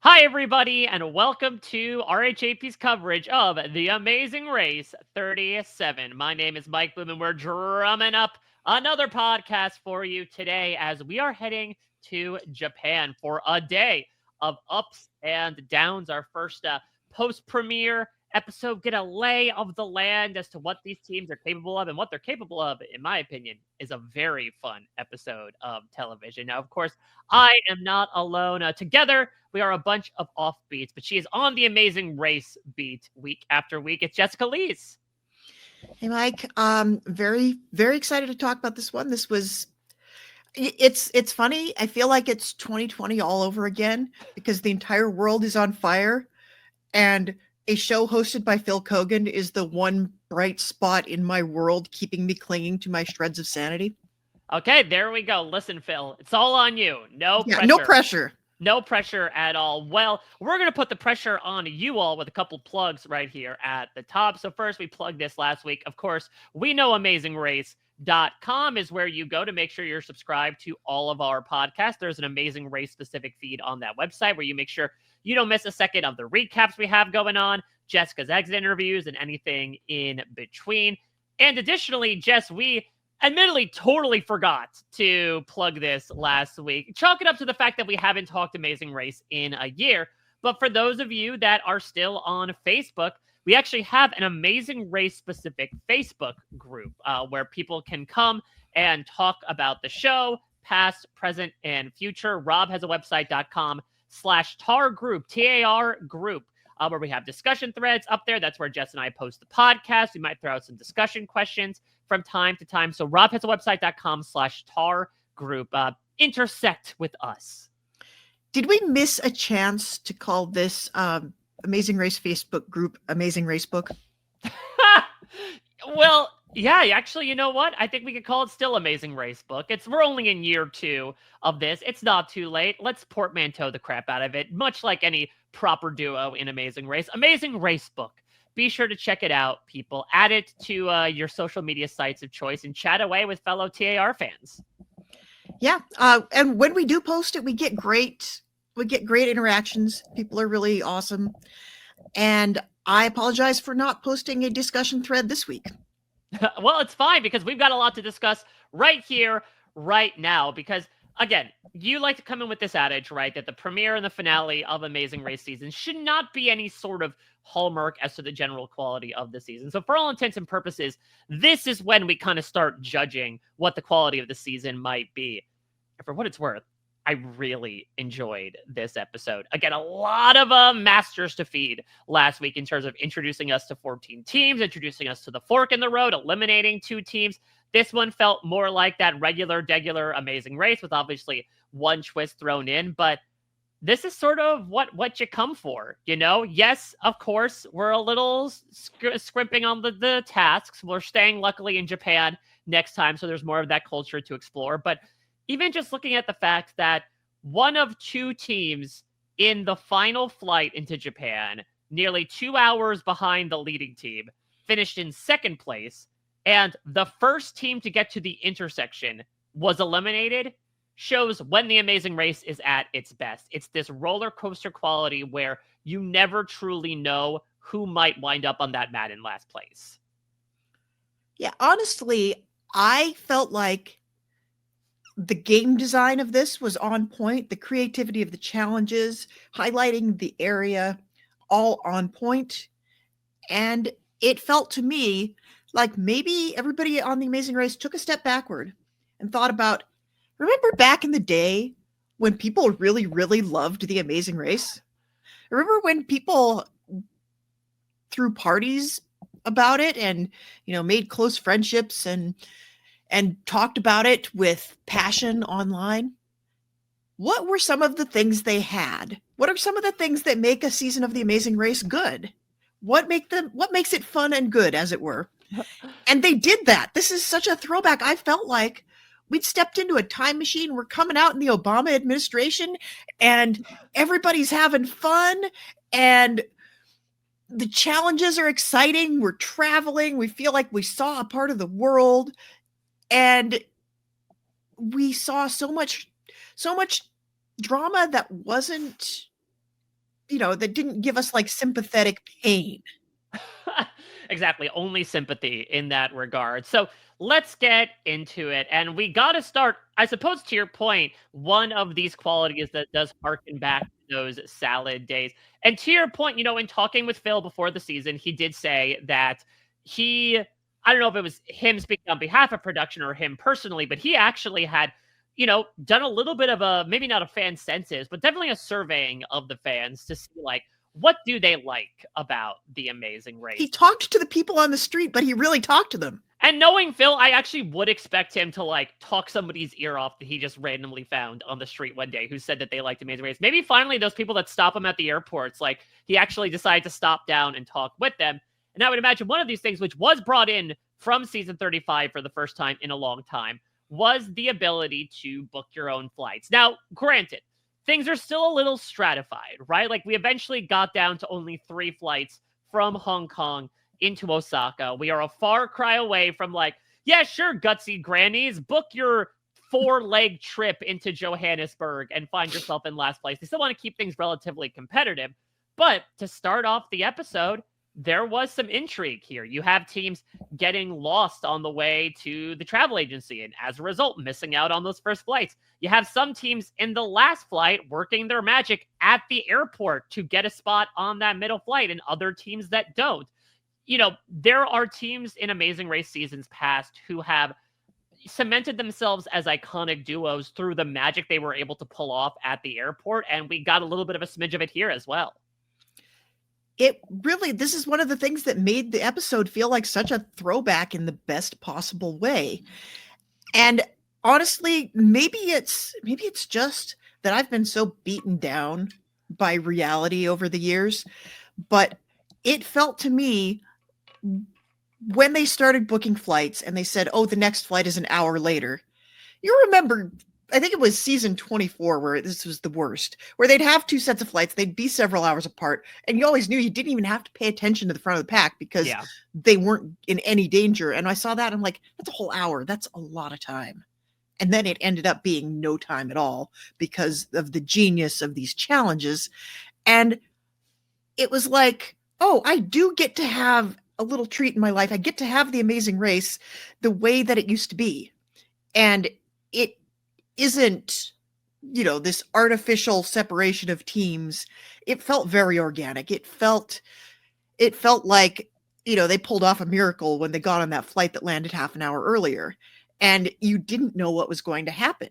Hi, everybody, and welcome to RHAP's coverage of The Amazing Race 37. My name is Mike Bloom, and we're drumming up another podcast for you today as we are heading to Japan for a day of ups and downs. Our first post premiere episode, get a lay of the land as to what these teams are capable of, and what they're capable of, in my opinion, is a very fun episode of television. Now, of course, I am not alone. Together, we are a bunch of offbeats, but she is on the Amazing Race beat week after week. It's Jessica Liese. Hey, Mike. Very, very excited to talk about this one. It's funny. I feel like it's 2020 all over again because the entire world is on fire, and a show hosted by Phil Kogan is the one bright spot in my world, keeping me clinging to my shreds of sanity. Okay, there we go. Listen, Phil, it's all on you. No Yeah, no pressure. pressure. No pressure at all. Well, we're going to put the pressure on you all with a couple plugs right here at the top. So first, we plugged this last week. Of course, we know AmazingRace.com is where you go to make sure you're subscribed to all of our podcasts. There's an Amazing Race specific feed on that website where you make sure you don't miss a second of the recaps we have going on, Jessica's exit interviews, and anything in between. And additionally, Jess, we admittedly totally forgot to plug this last week. Chalk it up to the fact that we haven't talked Amazing Race in a year. But for those of you that are still on Facebook, we actually have an Amazing Race specific Facebook group where people can come and talk about the show, past, present, and future. Rob has a website.com/tar group, TAR group. Where we have discussion threads up there. That's where Jess and I post the podcast. We might throw out some discussion questions from time to time. So Rob has a website.com/tar group. Intersect with us. Did we miss a chance to call this Amazing Race Facebook group Amazing Race Book? Well, yeah, actually, you know what? I think we could call it still Amazing Race Book. We're only in year 2 of this. It's not too late. Let's portmanteau the crap out of it, much like any proper duo in Amazing Race. Amazing Race Book. Be sure to check it out, people. Add it to your social media sites of choice and chat away with fellow TAR fans. Yeah, and when we do post it, we get great interactions. People are really awesome, and I apologize for not posting a discussion thread this week. Well, it's fine because we've got a lot to discuss right here, right now. Because, again, you like to come in with this adage, right, that the premiere and the finale of Amazing Race season should not be any sort of hallmark as to the general quality of the season. So, for all intents and purposes, this is when we kind of start judging what the quality of the season might be. And for what it's worth, I really enjoyed this episode. Again, a lot of masters to feed last week in terms of introducing us to 14 teams, introducing us to the fork in the road, eliminating 2 teams. This one felt more like that regular Amazing Race with obviously one twist thrown in, but this is sort of what you come for, you know? Yes, of course, we're a little scrimping on the tasks. We're staying luckily in Japan next time, so there's more of that culture to explore, but even just looking at the fact that one of 2 teams in the final flight into Japan, nearly 2 hours behind the leading team, finished in second place, and the first team to get to the intersection was eliminated, shows when the Amazing Race is at its best. It's this roller coaster quality where you never truly know who might wind up on that mat in last place. Yeah, honestly, I felt like the game design of this was on point. The creativity of the challenges, highlighting the area, all on point. And it felt to me like maybe everybody on the Amazing Race took a step backward and thought about, remember back in the day when people really, really loved the Amazing Race? Remember when people threw parties about it and, made close friendships and talked about it with passion online? What were some of the things they had? What are some of the things that make a season of The Amazing Race good? What makes it fun and good, as it were? And they did that. This is such a throwback. I felt like we'd stepped into a time machine. We're coming out in the Obama administration and everybody's having fun and the challenges are exciting. We're traveling. We feel like we saw a part of the world. And we saw so much drama that wasn't that didn't give us like sympathetic pain. Exactly. Only sympathy in that regard. So let's get into it. And we got to start, I suppose, to your point, one of these qualities that does harken back to those salad days. And to your point, in talking with Phil before the season, he did say that I don't know if it was him speaking on behalf of production or him personally, but he actually had, done a little bit of a, maybe not a fan census, but definitely a surveying of the fans to see like, what do they like about The Amazing Race? He talked to the people on the street, but he really talked to them. And knowing Phil, I actually would expect him to like talk somebody's ear off that he just randomly found on the street one day who said that they liked Amazing Race. Maybe finally those people that stop him at the airports, like he actually decided to stop down and talk with them. And I would imagine one of these things, which was brought in from season 35 for the first time in a long time, was the ability to book your own flights. Now, granted, things are still a little stratified, right? Like we eventually got down to only 3 flights from Hong Kong into Osaka. We are a far cry away from like, yeah, sure, gutsy grannies, book your 4-leg trip into Johannesburg and find yourself in last place. They still want to keep things relatively competitive. But to start off the episode, there was some intrigue here. You have teams getting lost on the way to the travel agency and as a result, missing out on those first flights. You have some teams in the last flight working their magic at the airport to get a spot on that middle flight and other teams that don't. There are teams in Amazing Race seasons past who have cemented themselves as iconic duos through the magic they were able to pull off at the airport. And we got a little bit of a smidge of it here as well. This is one of the things that made the episode feel like such a throwback in the best possible way. And honestly, maybe it's just that I've been so beaten down by reality over the years, but it felt to me when they started booking flights and they said, oh, the next flight is an hour later. You remember, I think it was season 24 where this was the worst, where they'd have 2 sets of flights. They'd be several hours apart. And you always knew you didn't even have to pay attention to the front of the pack because they weren't in any danger. And I saw that. I'm like, that's a whole hour. That's a lot of time. And then it ended up being no time at all because of the genius of these challenges. And it was like, oh, I do get to have a little treat in my life. I get to have the Amazing Race the way that it used to be. And it isn't, this artificial separation of teams. It felt very organic. It felt like, they pulled off a miracle when they got on that flight that landed half an hour earlier. And you didn't know what was going to happen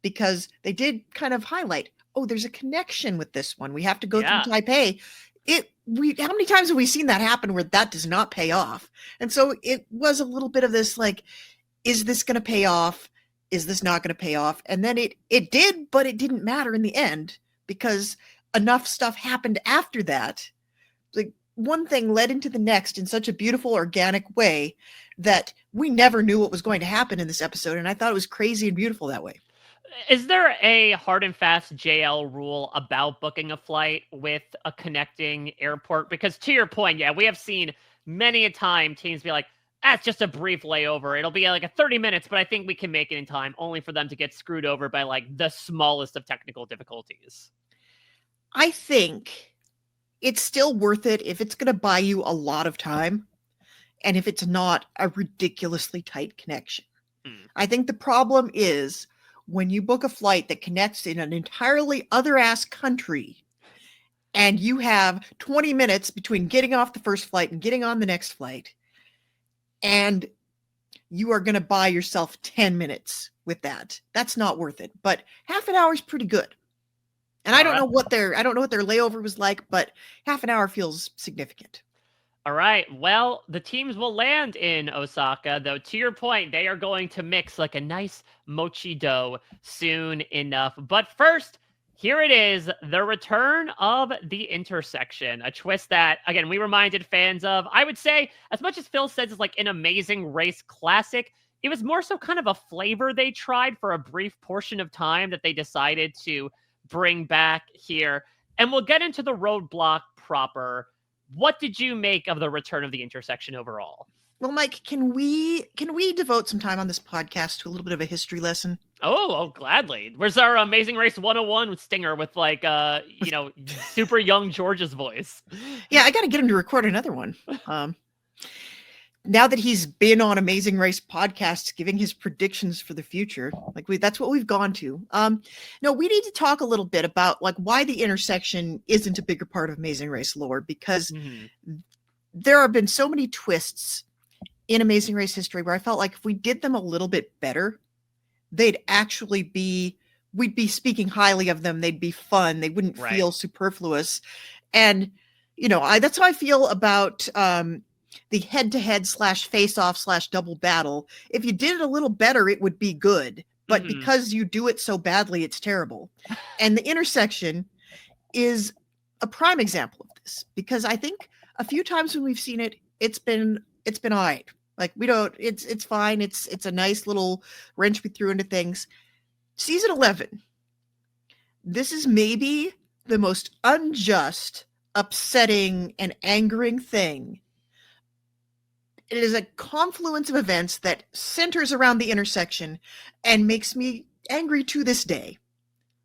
because they did kind of highlight, oh, there's a connection with this one. We have to go through Taipei. How many times have we seen that happen where that does not pay off? And so it was a little bit of this, like, is this going to pay off? Is this not going to pay off? And then it did, but it didn't matter in the end because enough stuff happened after that. Like one thing led into the next in such a beautiful, organic way that we never knew what was going to happen in this episode. And I thought it was crazy and beautiful that way. Is there a hard and fast JL rule about booking a flight with a connecting airport? Because to your point, we have seen many a time teams be like, it's just a brief layover. It'll be like a 30 minutes, but I think we can make it in time, only for them to get screwed over by like the smallest of technical difficulties. I think it's still worth it if it's going to buy you a lot of time and if it's not a ridiculously tight connection. I think the problem is when you book a flight that connects in an entirely other-ass country and you have 20 minutes between getting off the first flight and getting on the next flight, and you are going to buy yourself 10 minutes with that. That's not worth it. But half an hour is pretty good. And I don't know what their layover was like, but half an hour feels significant. All right. Well, the teams will land in Osaka, though to your point, they are going to mix like a nice mochi dough soon enough. But first, here it is, the return of the intersection, a twist that, again, we reminded fans of. I would say, as much as Phil says it's like an Amazing Race classic, it was more so kind of a flavor they tried for a brief portion of time that they decided to bring back here. And we'll get into the roadblock proper. What did you make of the return of the intersection overall? Well, Mike, can we devote some time on this podcast to a little bit of a history lesson? Oh, gladly. Where's our Amazing Race 101 with Stinger with like super young George's voice? Yeah, I got to get him to record another one. Now that he's been on Amazing Race podcasts giving his predictions for the future, that's what we've gone to. No, we need to talk a little bit about like why the intersection isn't a bigger part of Amazing Race lore, because there have been so many twists in Amazing Race history where I felt like if we did them a little bit better, they'd actually we'd be speaking highly of them. They'd be fun. They wouldn't feel superfluous. And, that's how I feel about the head-to-head / face-off / double battle. If you did it a little better, it would be good. But because you do it so badly, it's terrible. And the intersection is a prime example of this, because I think a few times when we've seen it, it's been all right. Like it's fine. It's a nice little wrench we threw into things. Season 11. This is maybe the most unjust, upsetting, and angering thing. It is a confluence of events that centers around the intersection and makes me angry to this day.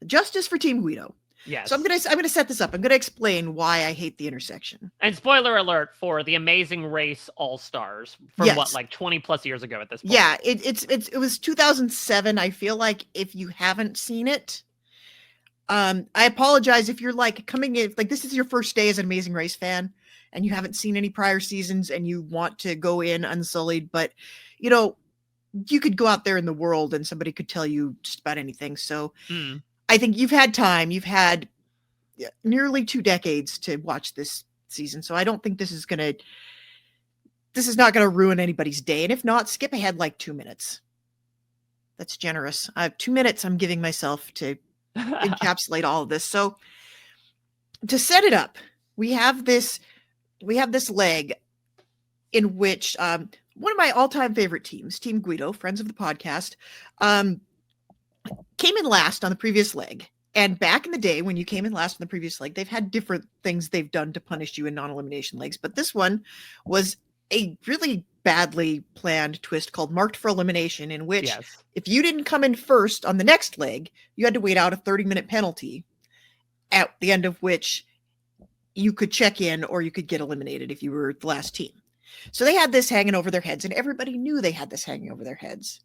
Justice for Team Guido. Yes. So I'm gonna set this up. I'm gonna explain why I hate the intersection. And spoiler alert for the Amazing Race All-Stars from like 20 plus years ago at this point. Yeah, it was 2007. I feel like if you haven't seen it, I apologize if you're like coming in, like this is your first day as an Amazing Race fan and you haven't seen any prior seasons and you want to go in unsullied, but you could go out there in the world and somebody could tell you just about anything. So I think you've had time. You've had nearly 2 decades to watch this season. So I don't think this is not going to ruin anybody's day. And if not, skip ahead like 2 minutes. That's generous. I have 2 minutes I'm giving myself to encapsulate all of this. So to set it up, we have this leg in which one of my all-time favorite teams, Team Guido, friends of the podcast, came in last on the previous leg. And back in the day when you came in last on the previous leg, they've had different things they've done to punish you in non-elimination legs. But this one was a really badly planned twist called Marked for Elimination, in which if you didn't come in first on the next leg, you had to wait out a 30-minute penalty, at the end of which you could check in or you could get eliminated if you were the last team. So they had this hanging over their heads, and everybody knew they had this hanging over their heads.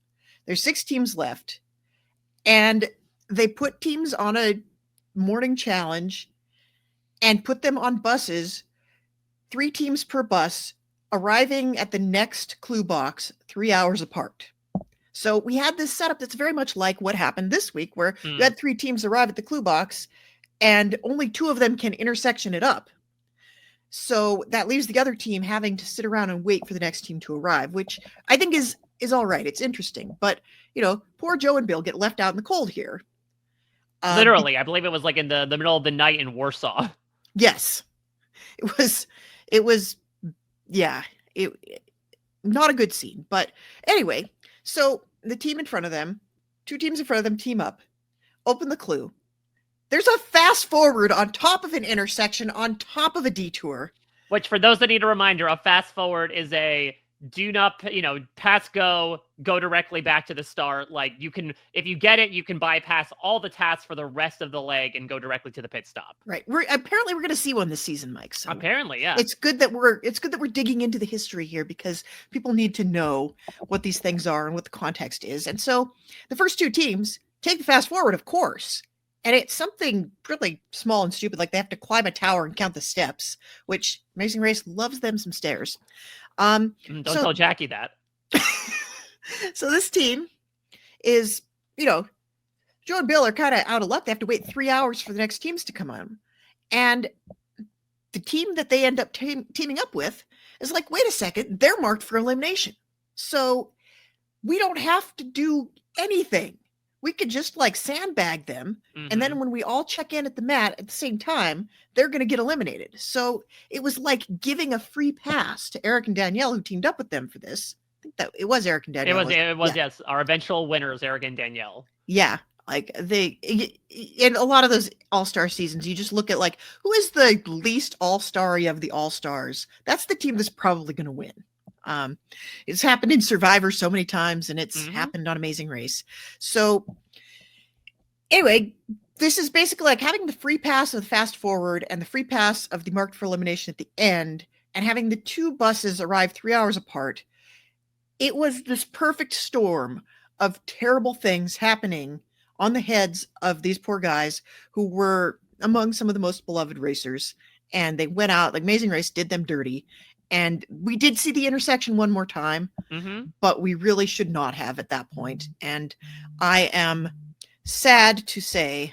There's 6 teams left, and they put teams on a morning challenge and put them on buses, 3 teams per bus, arriving at the next clue box 3 hours apart. So we had this setup that's very much like what happened this week, where you had 3 teams arrive at the clue box and only 2 of them can intersection it up. So that leaves the other team having to sit around and wait for the next team to arrive, which I think is all right. It's interesting. But, poor Joe and Bill get left out in the cold here. Literally, I believe it was like in the middle of the night in Warsaw. Yes. It was not a good scene. But anyway, so the team in front of them, 2 teams in front of them team up, open the clue. There's a fast forward on top of an intersection, on top of a detour. Which, for those that need a reminder, a fast forward is a do not, pass go directly back to the start. Like you can, if you get it, you can bypass all the tasks for the rest of the leg and go directly to the pit stop. Right. We're going to see one this season, Mike. So apparently, yeah. It's good that we're digging into the history here, because people need to know what these things are and what the context is. And so the first 2 teams take the fast forward, of course. And it's something really small and stupid, like they have to climb a tower and count the steps, which Amazing Race loves them some stairs. Don't tell Jackie that. So this team is, Joe and Bill are kind of out of luck. They have to wait 3 hours for the next teams to come on. And the team that they end up teaming up with is like, wait a second, they're marked for elimination. So we don't have to do anything. We could just like sandbag them. And then when we all check in at the mat at the same time, they're going to get eliminated. So it was like giving a free pass to Eric and Danielle, who teamed up with them for this. I think that it was Eric and Danielle. It was, yes. Our eventual winners, Eric and Danielle. Yeah. Like in a lot of those all-star seasons, you just look at like, who is the least all-star-y of the all-stars? That's the team that's probably going to win. It's happened in Survivor so many times, and it's happened on Amazing Race. So Anyway, this is basically like having the free pass of the fast forward and the free pass of the marked for elimination at the end, and having the two buses arrive 3 hours apart. It was this perfect storm of terrible things happening on the heads of these poor guys who were among some of the most beloved racers. And they went out, like Amazing Race did them dirty. And we did see the intersection one more time, but we really should not have at that point. And I am sad to say,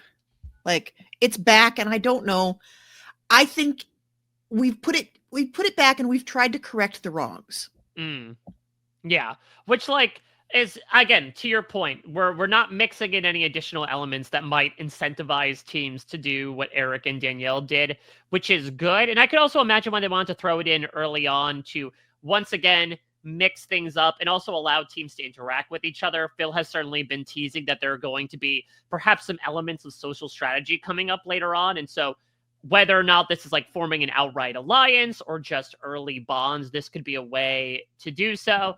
like, it's back, and I don't know. I think we've put it back, and we've tried to correct the wrongs. Yeah, which like is again to your point, we're not mixing in any additional elements that might incentivize teams to do what Eric and Danielle did, which is good. And I could also imagine why they wanted to throw it in early on to once again mix things up and also allow teams to interact with each other. Phil has certainly been teasing that there are going to be perhaps some elements of social strategy coming up later on. And so whether or not this is like forming an outright alliance or just early bonds, this could be a way to do so.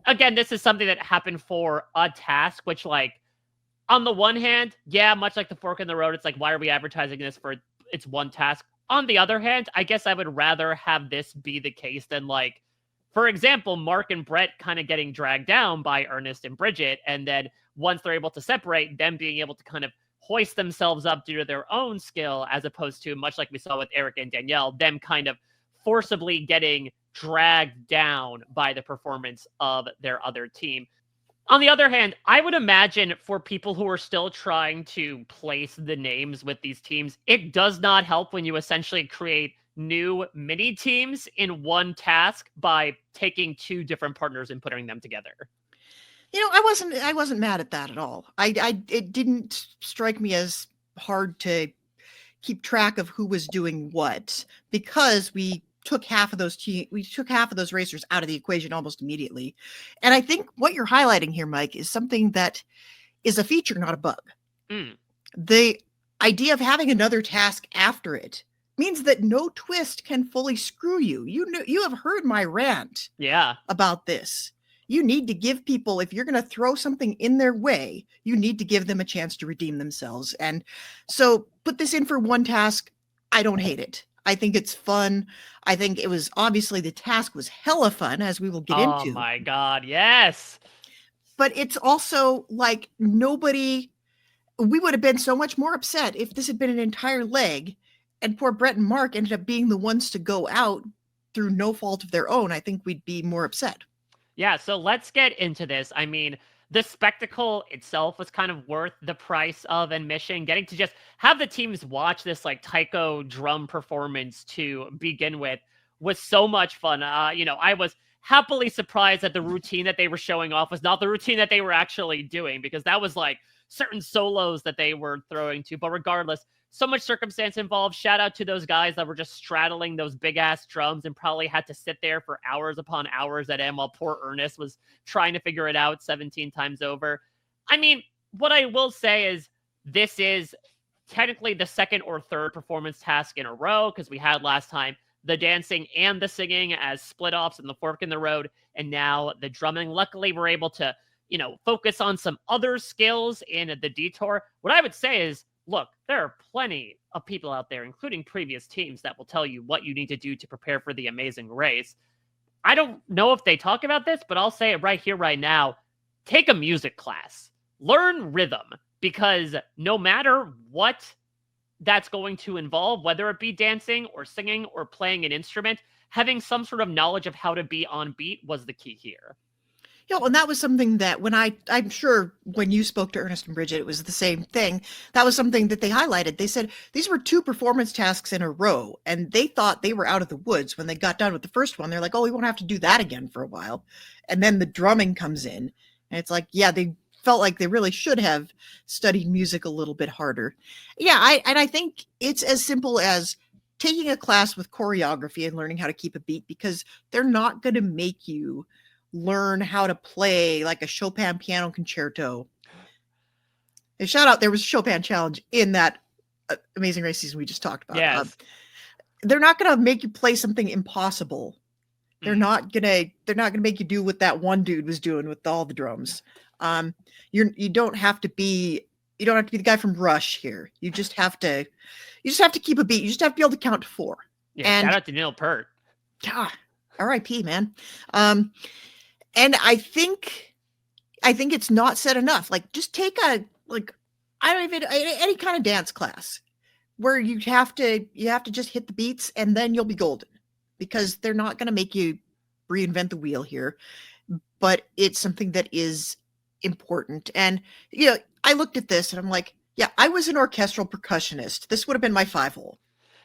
Again, this is something that happened for a task, which, like, on the one hand, yeah, much like the fork in the road, it's like, why are we advertising this for its one task? On the other hand, I guess I would rather have this be the case than, like, for example, Mark and Brett kind of getting dragged down by Ernest and Bridget, and then once they're able to separate, them being able to kind of hoist themselves up due to their own skill, as opposed to, much like we saw with Eric and Danielle, them kind of forcibly getting dragged down by the performance of their other team. On the other hand, I would imagine for people who are still trying to place the names with these teams, it does not help when you essentially create new mini teams in one task by taking two different partners and putting them together. You know, I wasn't mad at that at all. It didn't strike me as hard to keep track of who was doing what, because we took half of those racers out of the equation almost immediately. And I think what you're highlighting here, Mike, is something that is a feature, not a bug. The idea of having another task after it means that no twist can fully screw you. You have heard my rant about this. You need to give people, if you're going to throw something in their way, you need to give them a chance to redeem themselves. And so put this in for one task. I don't hate it. I think it's fun. I think it was, obviously the task was hella fun, as we will get into. Oh my God, yes. But it's also like we would have been so much more upset if this had been an entire leg and poor Brett and Mark ended up being the ones to go out through no fault of their own. I think we'd be more upset. Yeah, so let's get into this. I mean, the spectacle itself was kind of worth the price of admission. Getting to just have the teams watch this like Taiko drum performance to begin with was so much fun. I was happily surprised that the routine that they were showing off was not the routine that they were actually doing, because that was like certain solos that they were throwing to. But regardless, so much circumstance involved. Shout out to those guys that were just straddling those big ass drums and probably had to sit there for hours upon hours at end while poor Ernest was trying to figure it out 17 times over. I mean, what I will say is this is technically the second or third performance task in a row, because we had last time the dancing and the singing as split offs in the fork in the road, and now the drumming. Luckily, we're able to, focus on some other skills in the detour. What I would say is, look, there are plenty of people out there, including previous teams, that will tell you what you need to do to prepare for the amazing race. I don't know if they talk about this, but I'll say it right here, right now. Take a music class. Learn rhythm, because no matter what that's going to involve, whether it be dancing or singing or playing an instrument, having some sort of knowledge of how to be on beat was the key here. Yeah, and that was something that when I'm sure when you spoke to Ernest and Bridget, it was the same thing. That was something that they highlighted. They said these were two performance tasks in a row, and they thought they were out of the woods when they got done with the first one. They're like, oh, we won't have to do that again for a while. And then the drumming comes in, and it's like, yeah, they felt like they really should have studied music a little bit harder. Yeah, I think it's as simple as taking a class with choreography and learning how to keep a beat, because they're not going to make you learn how to play like a Chopin piano concerto. And shout out, there was a Chopin challenge in that Amazing Race season we just talked about. Yes. They're not going to make you play something impossible. They're not gonna make you do what that one dude was doing with all the drums. You don't have to be You don't have to be the guy from Rush here. You just have to keep a beat. You just have to be able to count to 4. Yeah, And shout out to Neil Peart. God, R.I.P. man. And I think it's not said enough. Like, just take any kind of dance class where you have to just hit the beats and then you'll be golden, because they're not going to make you reinvent the wheel here, but it's something that is important. And I looked at this and I'm like, yeah, I was an orchestral percussionist. This would have been my 5-hole.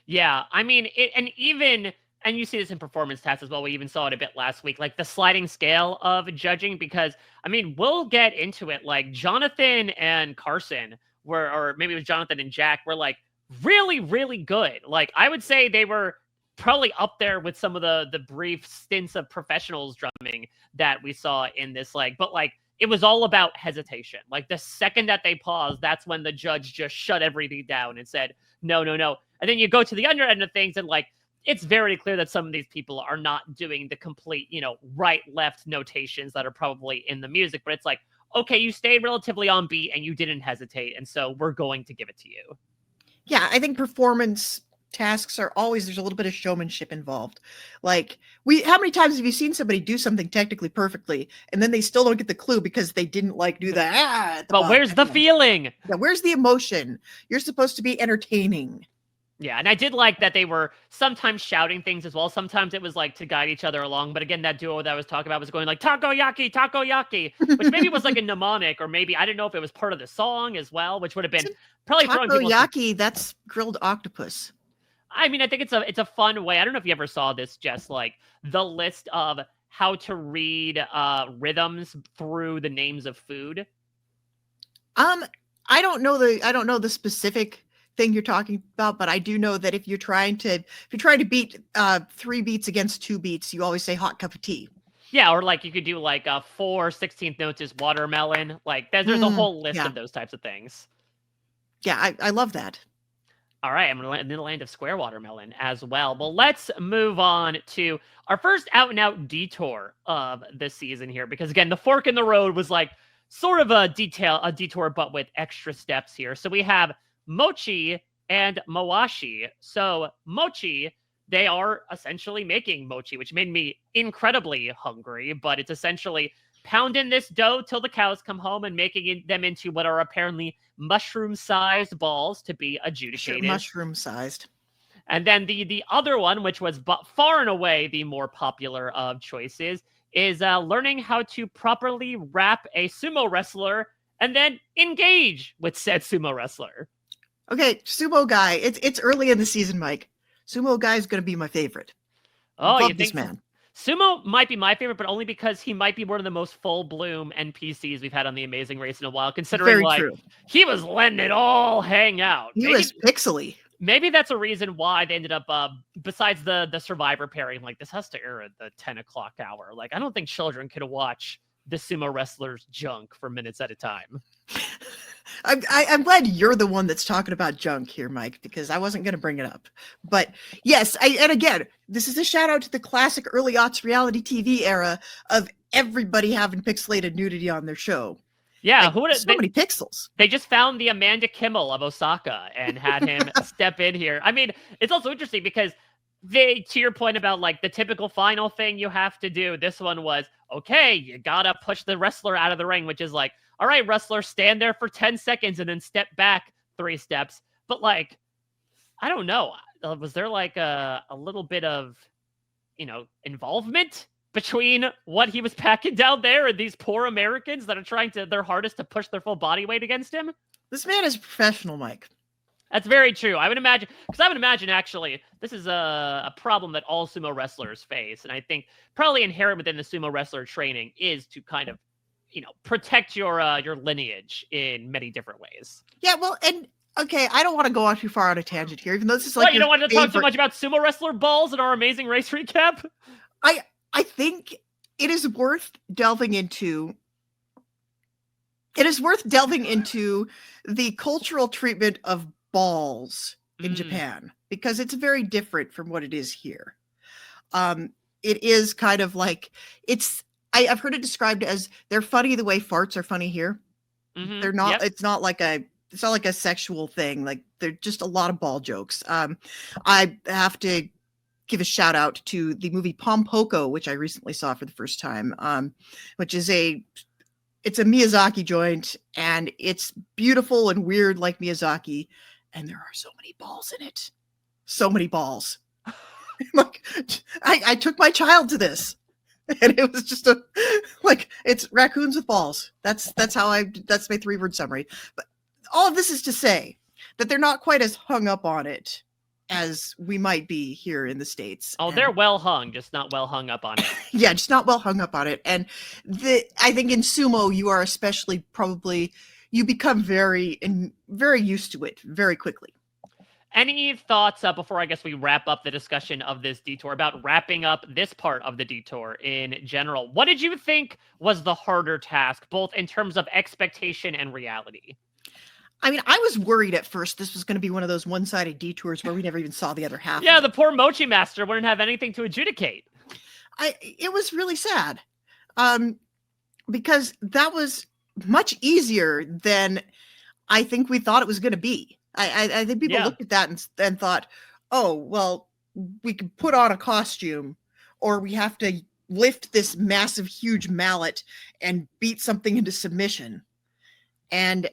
Yeah, I mean, and you see this in performance tests as well. We even saw it a bit last week, like the sliding scale of judging, because, I mean, we'll get into it. Like, Jonathan and Carson or maybe it was Jonathan and Jack, were like really, really good. Like, I would say they were probably up there with some of the brief stints of professionals drumming that we saw in this, but it was all about hesitation. Like, the second that they paused, that's when the judge just shut everything down and said, no, no, no. And then you go to the under end of things and it's very clear that some of these people are not doing the complete, right, left notations that are probably in the music. But it's like, okay, you stayed relatively on beat and you didn't hesitate. And so we're going to give it to you. Yeah, I think performance tasks are always, there's a little bit of showmanship involved. Like, how many times have you seen somebody do something technically perfectly and then they still don't get the clue because they didn't do that? But where's the feeling? Yeah, where's the emotion? You're supposed to be entertaining. Yeah, and I did like that they were sometimes shouting things as well. Sometimes it was to guide each other along. But again, that duo that I was talking about was going takoyaki, takoyaki, which maybe was a mnemonic, or maybe, I didn't know if it was part of the song as well, which would have been probably throwing people. Takoyaki, that's grilled octopus. I mean, I think it's a fun way. I don't know if you ever saw this, Jess, the list of how to read rhythms through the names of food. I don't know the specific thing you're talking about, but I do know that if you're trying to beat 3 beats against 2 beats, you always say hot cup of tea. Yeah, or you could do 4 16th notes is watermelon. There's a whole list of those types of things. Yeah, I love that. All right, I'm in the land of square watermelon as well. Well, let's move on to our first out-and-out detour of the season here, because again, the fork in the road was sort of a detour, but with extra steps here. So we have Mochi and Mawashi. So Mochi, they are essentially making mochi, which made me incredibly hungry, but it's essentially pounding this dough till the cows come home and making them into what are apparently mushroom-sized balls to be adjudicated. Mushroom-sized. And then the other one, which was far and away the more popular of choices, is learning how to properly wrap a sumo wrestler and then engage with said sumo wrestler. Okay, sumo guy. It's early in the season, Mike. Sumo guy is going to be my favorite. Oh, you think this man? Sumo might be my favorite, but only because he might be one of the most full-bloom NPCs we've had on The Amazing Race in a while, considering true. He was letting it all hang out. He was pixely. Maybe that's a reason why they ended up, besides the Survivor pairing, this has to air at the 10 o'clock hour. I don't think children could watch the sumo wrestlers junk for minutes at a time. I'm glad you're the one that's talking about junk here, Mike, because I wasn't going to bring it up. But yes, and again, this is a shout out to the classic early aughts reality TV era of everybody having pixelated nudity on their show. Yeah, many pixels. They just found the Amanda Kimmel of Osaka and had him step in here. I mean, it's also interesting because to your point about the typical final thing you have to do, this one was, okay, you gotta push the wrestler out of the ring, which is all right, wrestler, stand there for 10 seconds and then step back 3 steps. But I don't know. Was there a little bit of, involvement between what he was packing down there and these poor Americans that are trying their hardest to push their full body weight against him? This man is professional, Mike. That's very true. I would imagine actually this is a problem that all sumo wrestlers face. And I think probably inherent within the sumo wrestler training is to kind of, protect your lineage in many different ways. Yeah, well, and okay, I don't want to go on too far on a tangent here, even though this is you don't want to talk too much about sumo wrestler balls in our Amazing Race recap? I think it is worth delving into. It is worth delving into the cultural treatment of balls in Japan, because it's very different from what it is here. It is kind of I've heard it described as they're funny the way farts are funny here. Mm-hmm. They're not. Yep. It's not like a it's not like a sexual thing. Like there's just a lot of ball jokes. I have to give a shout out to the movie Pompoko, which I recently saw for the first time, which is it's a Miyazaki joint, and it's beautiful and weird like Miyazaki, and there are so many balls in it. So many balls. Like I took my child to this, and it was just it's raccoons with balls. That's my 3-word summary. But all of this is to say that they're not quite as hung up on it as we might be here in the States. Oh, they're well hung, just not well hung up on it. Yeah, just not well hung up on it. And I think in sumo, you are especially you become very used to it very quickly. Any thoughts before I guess we wrap up the discussion of this detour, about wrapping up this part of the detour in general? What did you think was the harder task, both in terms of expectation and reality? I mean, I was worried at first this was going to be one of those one-sided detours where we never even saw the other half. Yeah, the poor Mochi Master wouldn't have anything to adjudicate. It was really sad, because that was much easier than I think we thought it was going to be. I think people looked at that and thought, oh, well, we could put on a costume, or we have to lift this massive, huge mallet and beat something into submission. And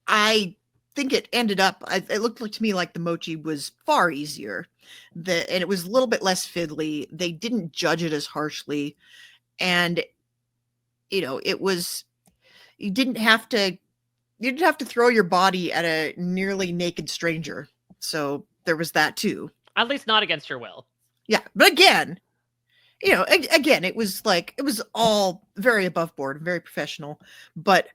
I think it ended up, it looked like to me like the Mochi was far easier, and it was a little bit less fiddly. They didn't judge it as harshly. And, it was, you didn't have to throw your body at a nearly naked stranger. So there was that too. At least not against your will. Yeah. But again, it was all very above board, very professional, but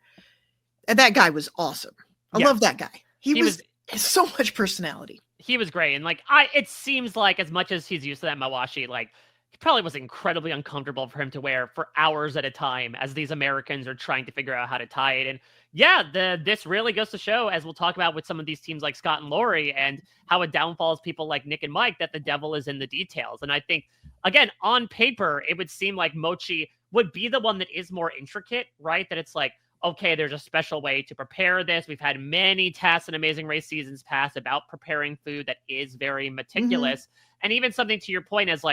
that guy was awesome. I love that guy. He was so much personality. He was great. And it seems like as much as he's used to that Mawashi, it probably was incredibly uncomfortable for him to wear for hours at a time as these Americans are trying to figure out how to tie it. And yeah, this really goes to show, as we'll talk about with some of these teams like Scott and Lori, and how it downfalls people like Nick and Mike, that the devil is in the details. And I think, again, on paper, it would seem like Mochi would be the one that is more intricate, right? That it's like, okay, there's a special way to prepare this. We've had many tests in Amazing Race seasons past about preparing food that is very meticulous. Mm-hmm. And even something to your point as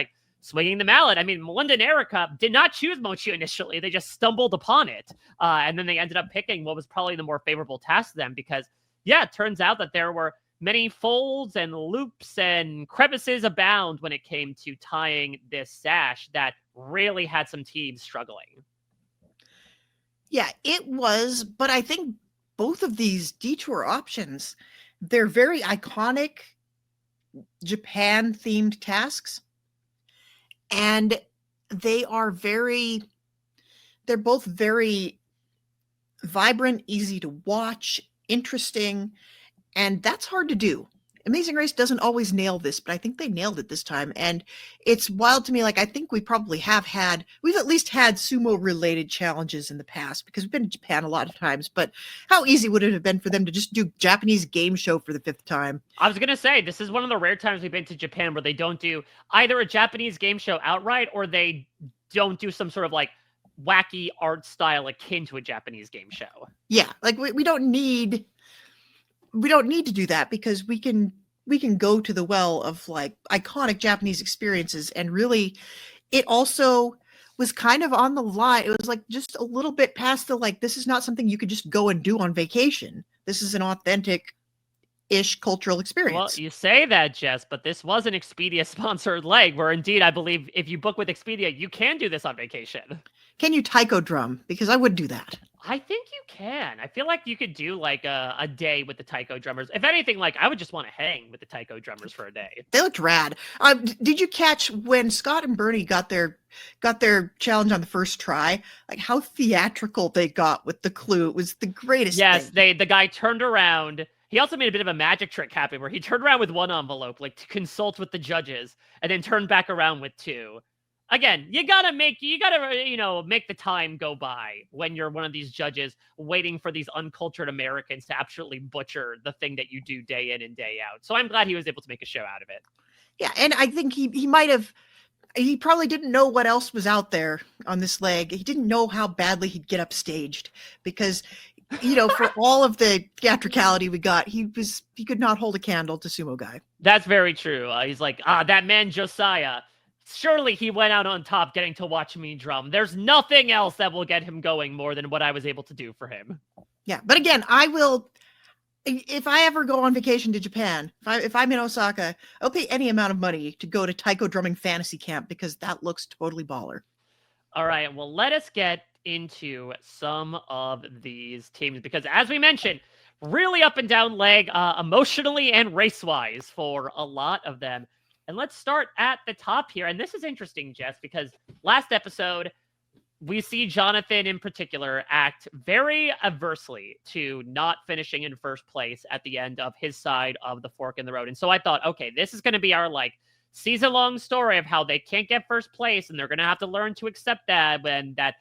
swinging the mallet. I mean, Melinda and Erica did not choose Mochi initially. They just stumbled upon it. And then they ended up picking what was probably the more favorable task to them, because, it turns out that there were many folds and loops and crevices abound when it came to tying this sash that really had some teams struggling. Yeah, it was. But I think both of these detour options, they're very iconic Japan-themed tasks. And they're both very vibrant, easy to watch, interesting, and that's hard to do. Amazing Race doesn't always nail this, but I think they nailed it this time. And it's wild to me. I think we probably we've at least had sumo-related challenges in the past, because we've been to Japan a lot of times, but how easy would it have been for them to just do Japanese game show for the 5th time? I was going to say, this is one of the rare times we've been to Japan where they don't do either a Japanese game show outright, or they don't do some sort of wacky art style akin to a Japanese game show. Yeah. We don't need to do that, because we can go to the well of iconic Japanese experiences. And really, it also was kind of on the line. It was just a little bit past the, this is not something you could just go and do on vacation. This is an authentic-ish cultural experience. Well, you say that, Jess, but this was an Expedia sponsored leg, where indeed, I believe if you book with Expedia, you can do this on vacation. Can you taiko drum? Because I would do that. I think you can. I feel like you could do a day with the taiko drummers. If anything, I would just want to hang with the taiko drummers for a day. They looked rad. Did you catch when Scott and Bernie got their challenge on the first try? How theatrical they got with the clue. It was the greatest Yes, thing. The guy turned around. He also made a bit of a magic trick happen where he turned around with one envelope, to consult with the judges, and then turned back around with 2. Again, you gotta make the time go by when you're one of these judges waiting for these uncultured Americans to absolutely butcher the thing that you do day in and day out. So I'm glad he was able to make a show out of it. Yeah, and I think he probably didn't know what else was out there on this leg. He didn't know how badly he'd get upstaged, because For all of the theatricality we got, he could not hold a candle to Sumo Guy. That's very true. He's like, that man Josiah. Surely he went out on top getting to watch me drum. There's nothing else that will get him going more than what I was able to do for him. Yeah, but again, I will. If I ever go on vacation to Japan, if I'm in Osaka, I'll pay any amount of money to go to Taiko drumming fantasy camp because that looks totally baller. All right, well, let us get into some of these teams because, as we mentioned, really up and down leg emotionally and race-wise for a lot of them. And let's start at the top here. And this is interesting, Jess, because last episode, we see Jonathan in particular act very adversely to not finishing in first place at the end of his side of the fork in the road. And so I thought, okay, this is going to be our season-long story of how they can't get first place and they're going to have to learn to accept that, and that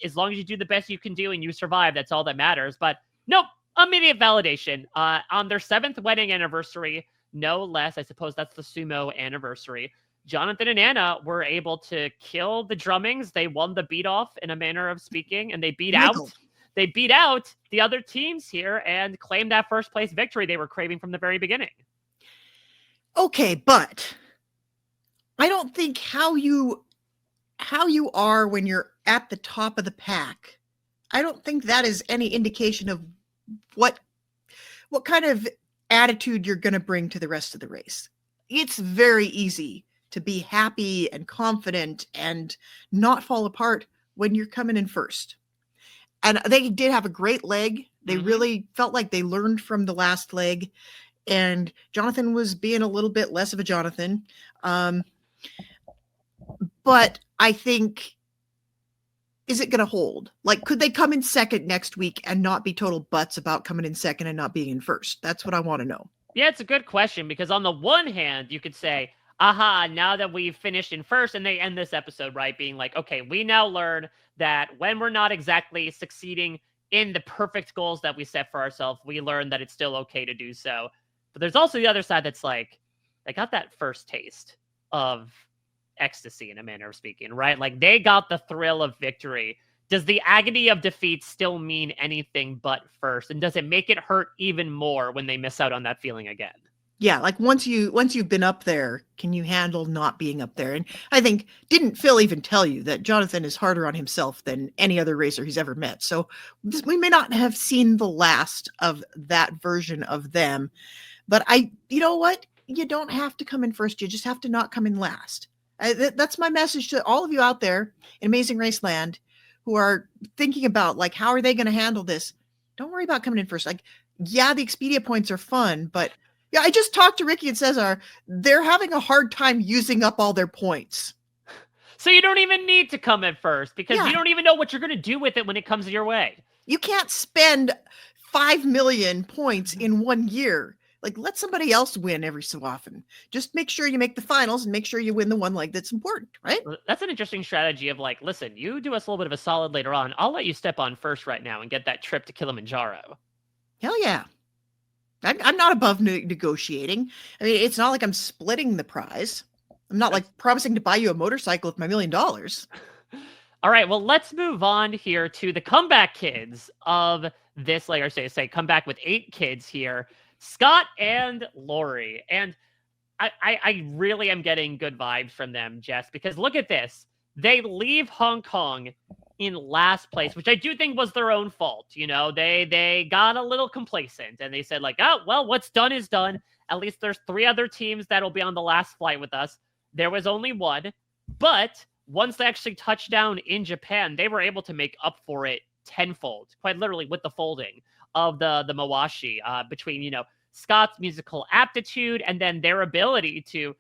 as long as you do the best you can do and you survive, that's all that matters. But nope, immediate validation. On their 7th wedding anniversary, no less, I suppose that's the Sumo anniversary, Jonathan and Anna were able to kill the drummings. They won the beat-off in a manner of speaking, and they beat out the other teams here and claimed that first place victory they were craving from the very beginning. Okay, but I don't think how you are when you're at the top of the pack, I don't think that is any indication of what kind of attitude you're going to bring to the rest of the race. It's very easy to be happy and confident and not fall apart when you're coming in first. And they did have a great leg. They really felt like they learned from the last leg. And Jonathan was being a little bit less of a Jonathan. But I think, is it going to hold? Could they come in second next week and not be total butts about coming in second and not being in first? That's what I want to know. Yeah, it's a good question because on the one hand, you could say, aha, now that we've finished in first, and they end this episode, right, being like, okay, we now learn that when we're not exactly succeeding in the perfect goals that we set for ourselves, we learn that it's still okay to do so. But there's also the other side that's like, they got that first taste of ecstasy in a manner of speaking, right? They got the thrill of victory. Does the agony of defeat still mean anything but first? And does it make it hurt even more when they miss out on that feeling again? Yeah, once you've been up there, can you handle not being up there? And I think, didn't Phil even tell you that Jonathan is harder on himself than any other racer he's ever met? So we may not have seen the last of that version of them. But you know what? You don't have to come in first. You just have to not come in last. That's my message to all of you out there in Amazing Raceland who are thinking about, how are they going to handle this? Don't worry about coming in first. Yeah, the Expedia points are fun, but yeah, I just talked to Ricky and Cesar. They're having a hard time using up all their points. So you don't even need to come in first because you don't even know what you're going to do with it when it comes your way. You can't spend 5 million points in 1 year. Let somebody else win every so often. Just make sure you make the finals and make sure you win the one leg that's important, right? That's an interesting strategy of listen, you do us a little bit of a solid later on. I'll let you step on first right now and get that trip to Kilimanjaro. Hell yeah. I'm not above negotiating. I mean, it's not like I'm splitting the prize. I'm not promising to buy you a motorcycle with my $1 million. All right, well, let's move on here to the comeback kids of this, I say comeback with 8 kids here, Scott and Lori. And I really am getting good vibes from them, Jess, because look at this. They leave Hong Kong in last place, which I do think was their own fault. They got a little complacent and they said oh, well, what's done is done. At least there's 3 other teams that'll be on the last flight with us. There was only one, but once they actually touched down in Japan, they were able to make up for it tenfold, quite literally with the folding of the Mawashi between, Scott's musical aptitude and then their ability to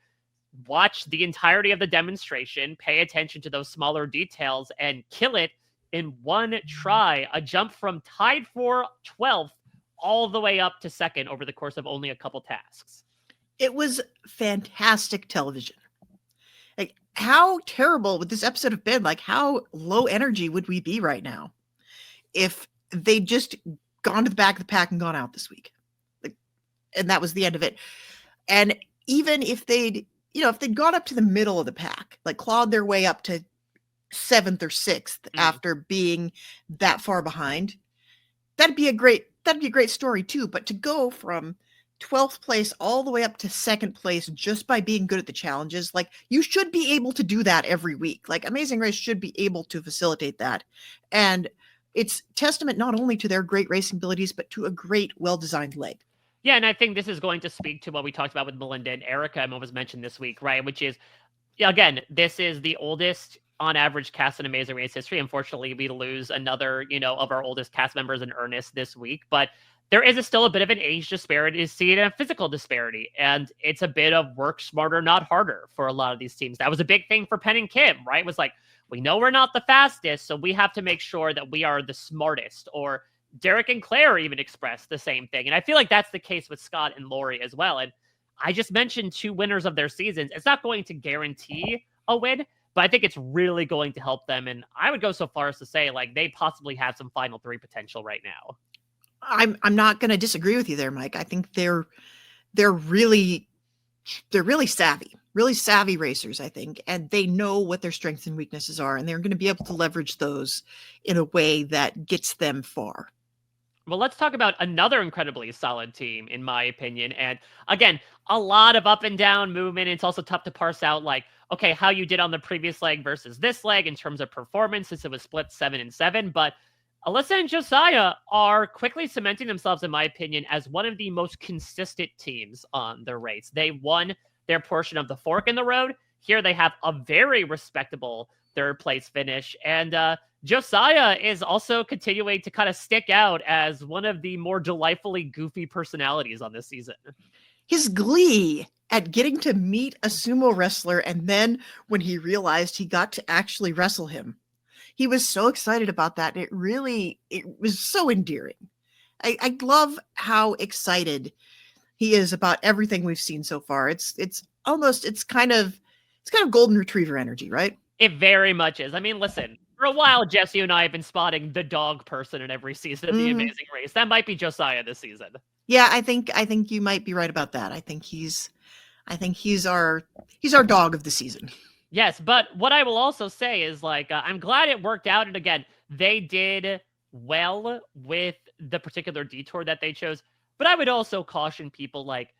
watch the entirety of the demonstration, pay attention to those smaller details, and kill it in one try. A jump from tied for 12th all the way up to second over the course of only a couple tasks. It was fantastic television. How terrible would this episode have been? How low energy would we be right now if they'd just gone to the back of the pack and gone out this week? And that was the end of it. And even if they'd gone up to the middle of the pack, clawed their way up to 7th or 6th after being that far behind, that'd be a great story too. But to go from 12th place all the way up to second place just by being good at the challenges, like you should be able to do that every week. Like Amazing Race should be able to facilitate that. And it's testament not only to their great racing abilities, but to a great, well-designed leg. Yeah, and I think this is going to speak to what we talked about with Melinda and Erica and what was mentioned this week, right? Which is, again, this is the oldest on average cast in Amazing Race history. Unfortunately, we lose another, of our oldest cast members in earnest this week, but there is still a bit of an age disparity seen and a physical disparity, and it's a bit of work smarter, not harder for a lot of these teams. That was a big thing for Penn and Kim, right? It was like, we know we're not the fastest, so we have to make sure that we are the smartest. Or Derek and Claire even expressed the same thing. And I feel like that's the case with Scott and Lori as well. And I just mentioned 2 winners of their seasons. It's not going to guarantee a win, but I think it's really going to help them. And I would go so far as to say, like, they possibly have some Final 3 potential right now. I'm not going to disagree with you there, Mike. I think they're really savvy racers, I think, and they know what their strengths and weaknesses are, and they're going to be able to leverage those in a way that gets them far. Well, let's talk about another incredibly solid team, in my opinion. And again, a lot of up and down movement. It's also tough to parse out, like, okay, how you did on the previous leg versus this leg in terms of performance, since it was split 7-7. But Alyssa and Josiah are quickly cementing themselves, in my opinion, as one of the most consistent teams on the race. They won their portion of the fork in the road. Here they have a very respectable 3rd place finish. And Josiah is also continuing to kind of stick out as one of the more delightfully goofy personalities on this season. His glee at getting to meet a sumo wrestler, and then when he realized he got to actually wrestle him, he was so excited about that. It was so endearing. I love how excited he is about everything we've seen so far. It's kind of golden retriever energy, right? It very much is. I mean, listen, for a while, Jesse and I have been spotting the dog person in every season of The Amazing Race. That might be Josiah this season. Yeah, I think you might be right about that. I think he's our dog of the season. Yes, but what I will also say is, like, I'm glad it worked out. And again, they did well with the particular detour that they chose. But I would also caution people, like,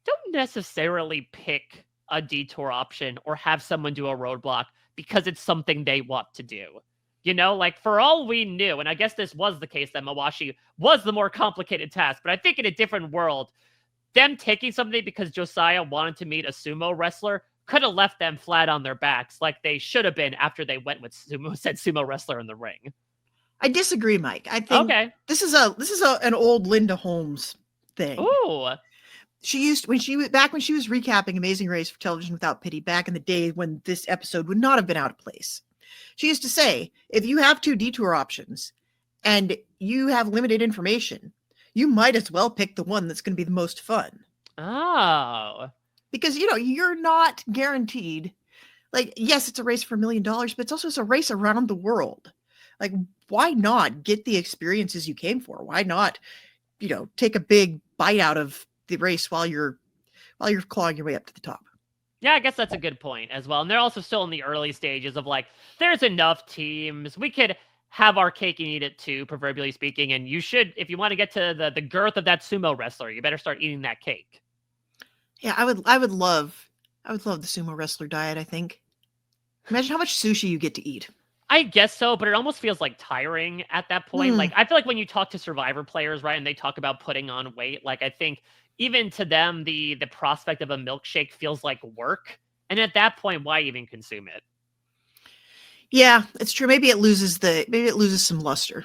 don't necessarily pick a detour option or have someone do a roadblock because it's something they want to do. Like, for all we knew, and I guess this was the case, that Mawashi was the more complicated task, but I think in a different world, them taking something because Josiah wanted to meet a sumo wrestler could have left them flat on their backs, like they should have been after they went with sumo wrestler in the ring. I disagree, Mike. I think this is an old Linda Holmes thing. Ooh. When she was recapping Amazing Race for Television Without Pity back in the day when this episode would not have been out of place. She used to say, if you have 2 detour options and you have limited information, you might as well pick the one that's going to be the most fun. Oh. Because, you're not guaranteed. Like, yes, it's a race for $1 million, but it's a race around the world. Like, why not get the experiences you came for? Why not, take a big bite out of the race while you're clawing your way up to the top? Yeah, I guess that's a good point as well. And they're also still in the early stages of, like, there's enough teams. We could have our cake and eat it too, proverbially speaking. And you should, if you want to get to the girth of that sumo wrestler, you better start eating that cake. Yeah, I would love the sumo wrestler diet, I think. Imagine how much sushi you get to eat. I guess so, but it almost feels like tiring at that point. Like, I feel like when you talk to Survivor players, right, and they talk about putting on weight, like, I think even to them, the prospect of a milkshake feels like work. And at that point, why even consume it? Yeah, it's true. Maybe it loses some luster.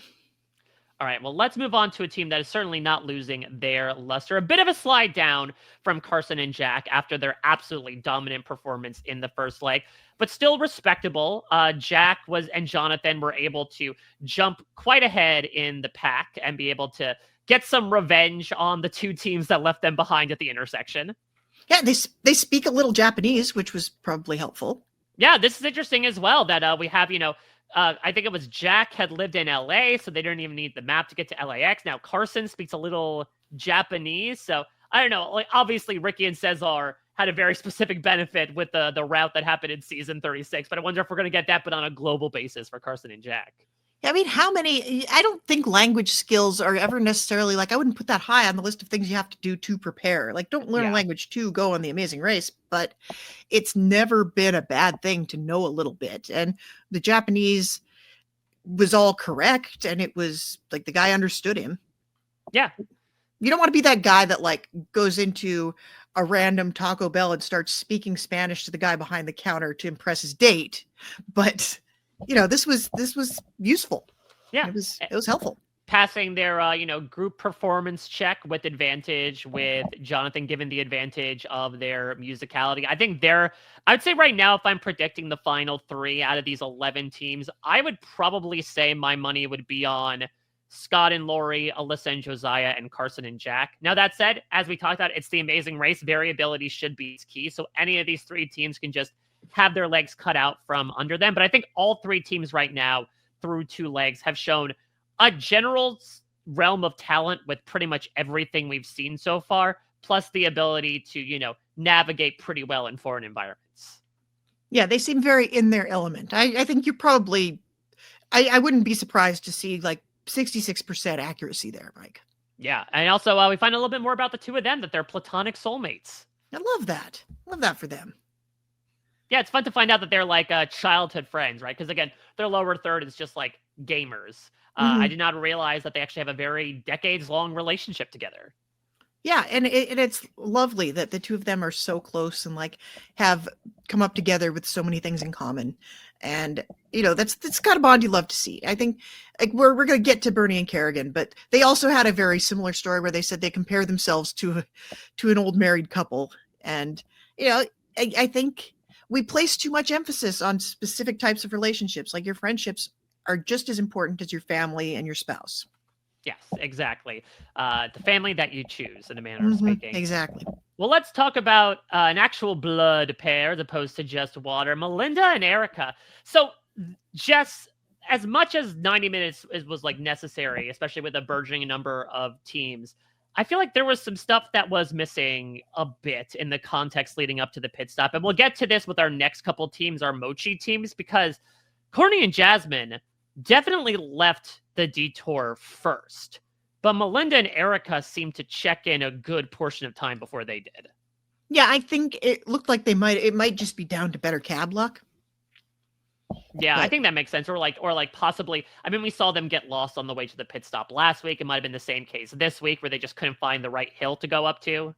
All right, well, let's move on to a team that is certainly not losing their luster. A bit of a slide down from Carson and Jack after their absolutely dominant performance in the first leg, but still respectable. Jack and Jonathan were able to jump quite ahead in the pack and be able to get some revenge on the 2 teams that left them behind at the intersection. Yeah, they speak a little Japanese, which was probably helpful. Yeah, this is interesting as well that we have, I think it was Jack had lived in LA, so they didn't even need the map to get to LAX. Now Carson speaks a little Japanese, so I don't know. Like, obviously, Ricky and Cesar had a very specific benefit with the route that happened in season 36, but I wonder if we're going to get that, but on a global basis for Carson and Jack. I mean, I don't think language skills are ever necessarily like, I wouldn't put that high on the list of things you have to do to prepare. Like, don't learn a Yeah. language to go on The Amazing Race, but it's never been a bad thing to know a little bit. And the Japanese was all correct, and it was like the guy understood him. Yeah. You don't want to be that guy that like goes into a random Taco Bell and starts speaking Spanish to the guy behind the counter to impress his date. But this was useful. Yeah. It was helpful. Passing their group performance check with advantage, with Jonathan given the advantage of their musicality. I think I'd say right now, if I'm predicting the final 3 out of these 11 teams, I would probably say my money would be on Scott and Lori, Alyssa and Josiah, and Carson and Jack. Now, that said, as we talked about, it's the Amazing Race. Variability should be key. So any of these 3 teams can just have their legs cut out from under them. But I think all 3 teams right now through 2 legs have shown a general realm of talent with pretty much everything we've seen so far, plus the ability to, navigate pretty well in foreign environments. Yeah, they seem very in their element. I think you're probably, I wouldn't be surprised to see like 66% accuracy there, Mike. Yeah, and also we find a little bit more about the 2 of them, that they're platonic soulmates. I love that. Love that for them. Yeah, it's fun to find out that they're like childhood friends, right? Because again, their lower third is just like gamers. I did not realize that they actually have a very decades-long relationship together. Yeah, and it's lovely that the 2 of them are so close and like have come up together with so many things in common. And that's kind of bond you love to see. I think like we're going to get to Bernie and Kerrigan, but they also had a very similar story where they said they compare themselves to an old married couple. And I think we place too much emphasis on specific types of relationships. Like your friendships are just as important as your family and your spouse. Yes, exactly. The family that you choose, in a manner of speaking. Exactly. Well, let's talk about an actual blood pair as opposed to just water. Melinda and Erica. So, just as much as 90 minutes was like necessary, especially with a burgeoning number of teams, I feel like there was some stuff that was missing a bit in the context leading up to the pit stop. And we'll get to this with our next couple teams, our Mochi teams, because Courtney and Jasmine definitely left the detour first, but Melinda and Erica seemed to check in a good portion of time before they did. Yeah, I think it looked like it might just be down to better cab luck. Yeah, I think that makes sense. Or like possibly, I mean, we saw them get lost on the way to the pit stop last week. It might have been the same case this week where they just couldn't find the right hill to go up to.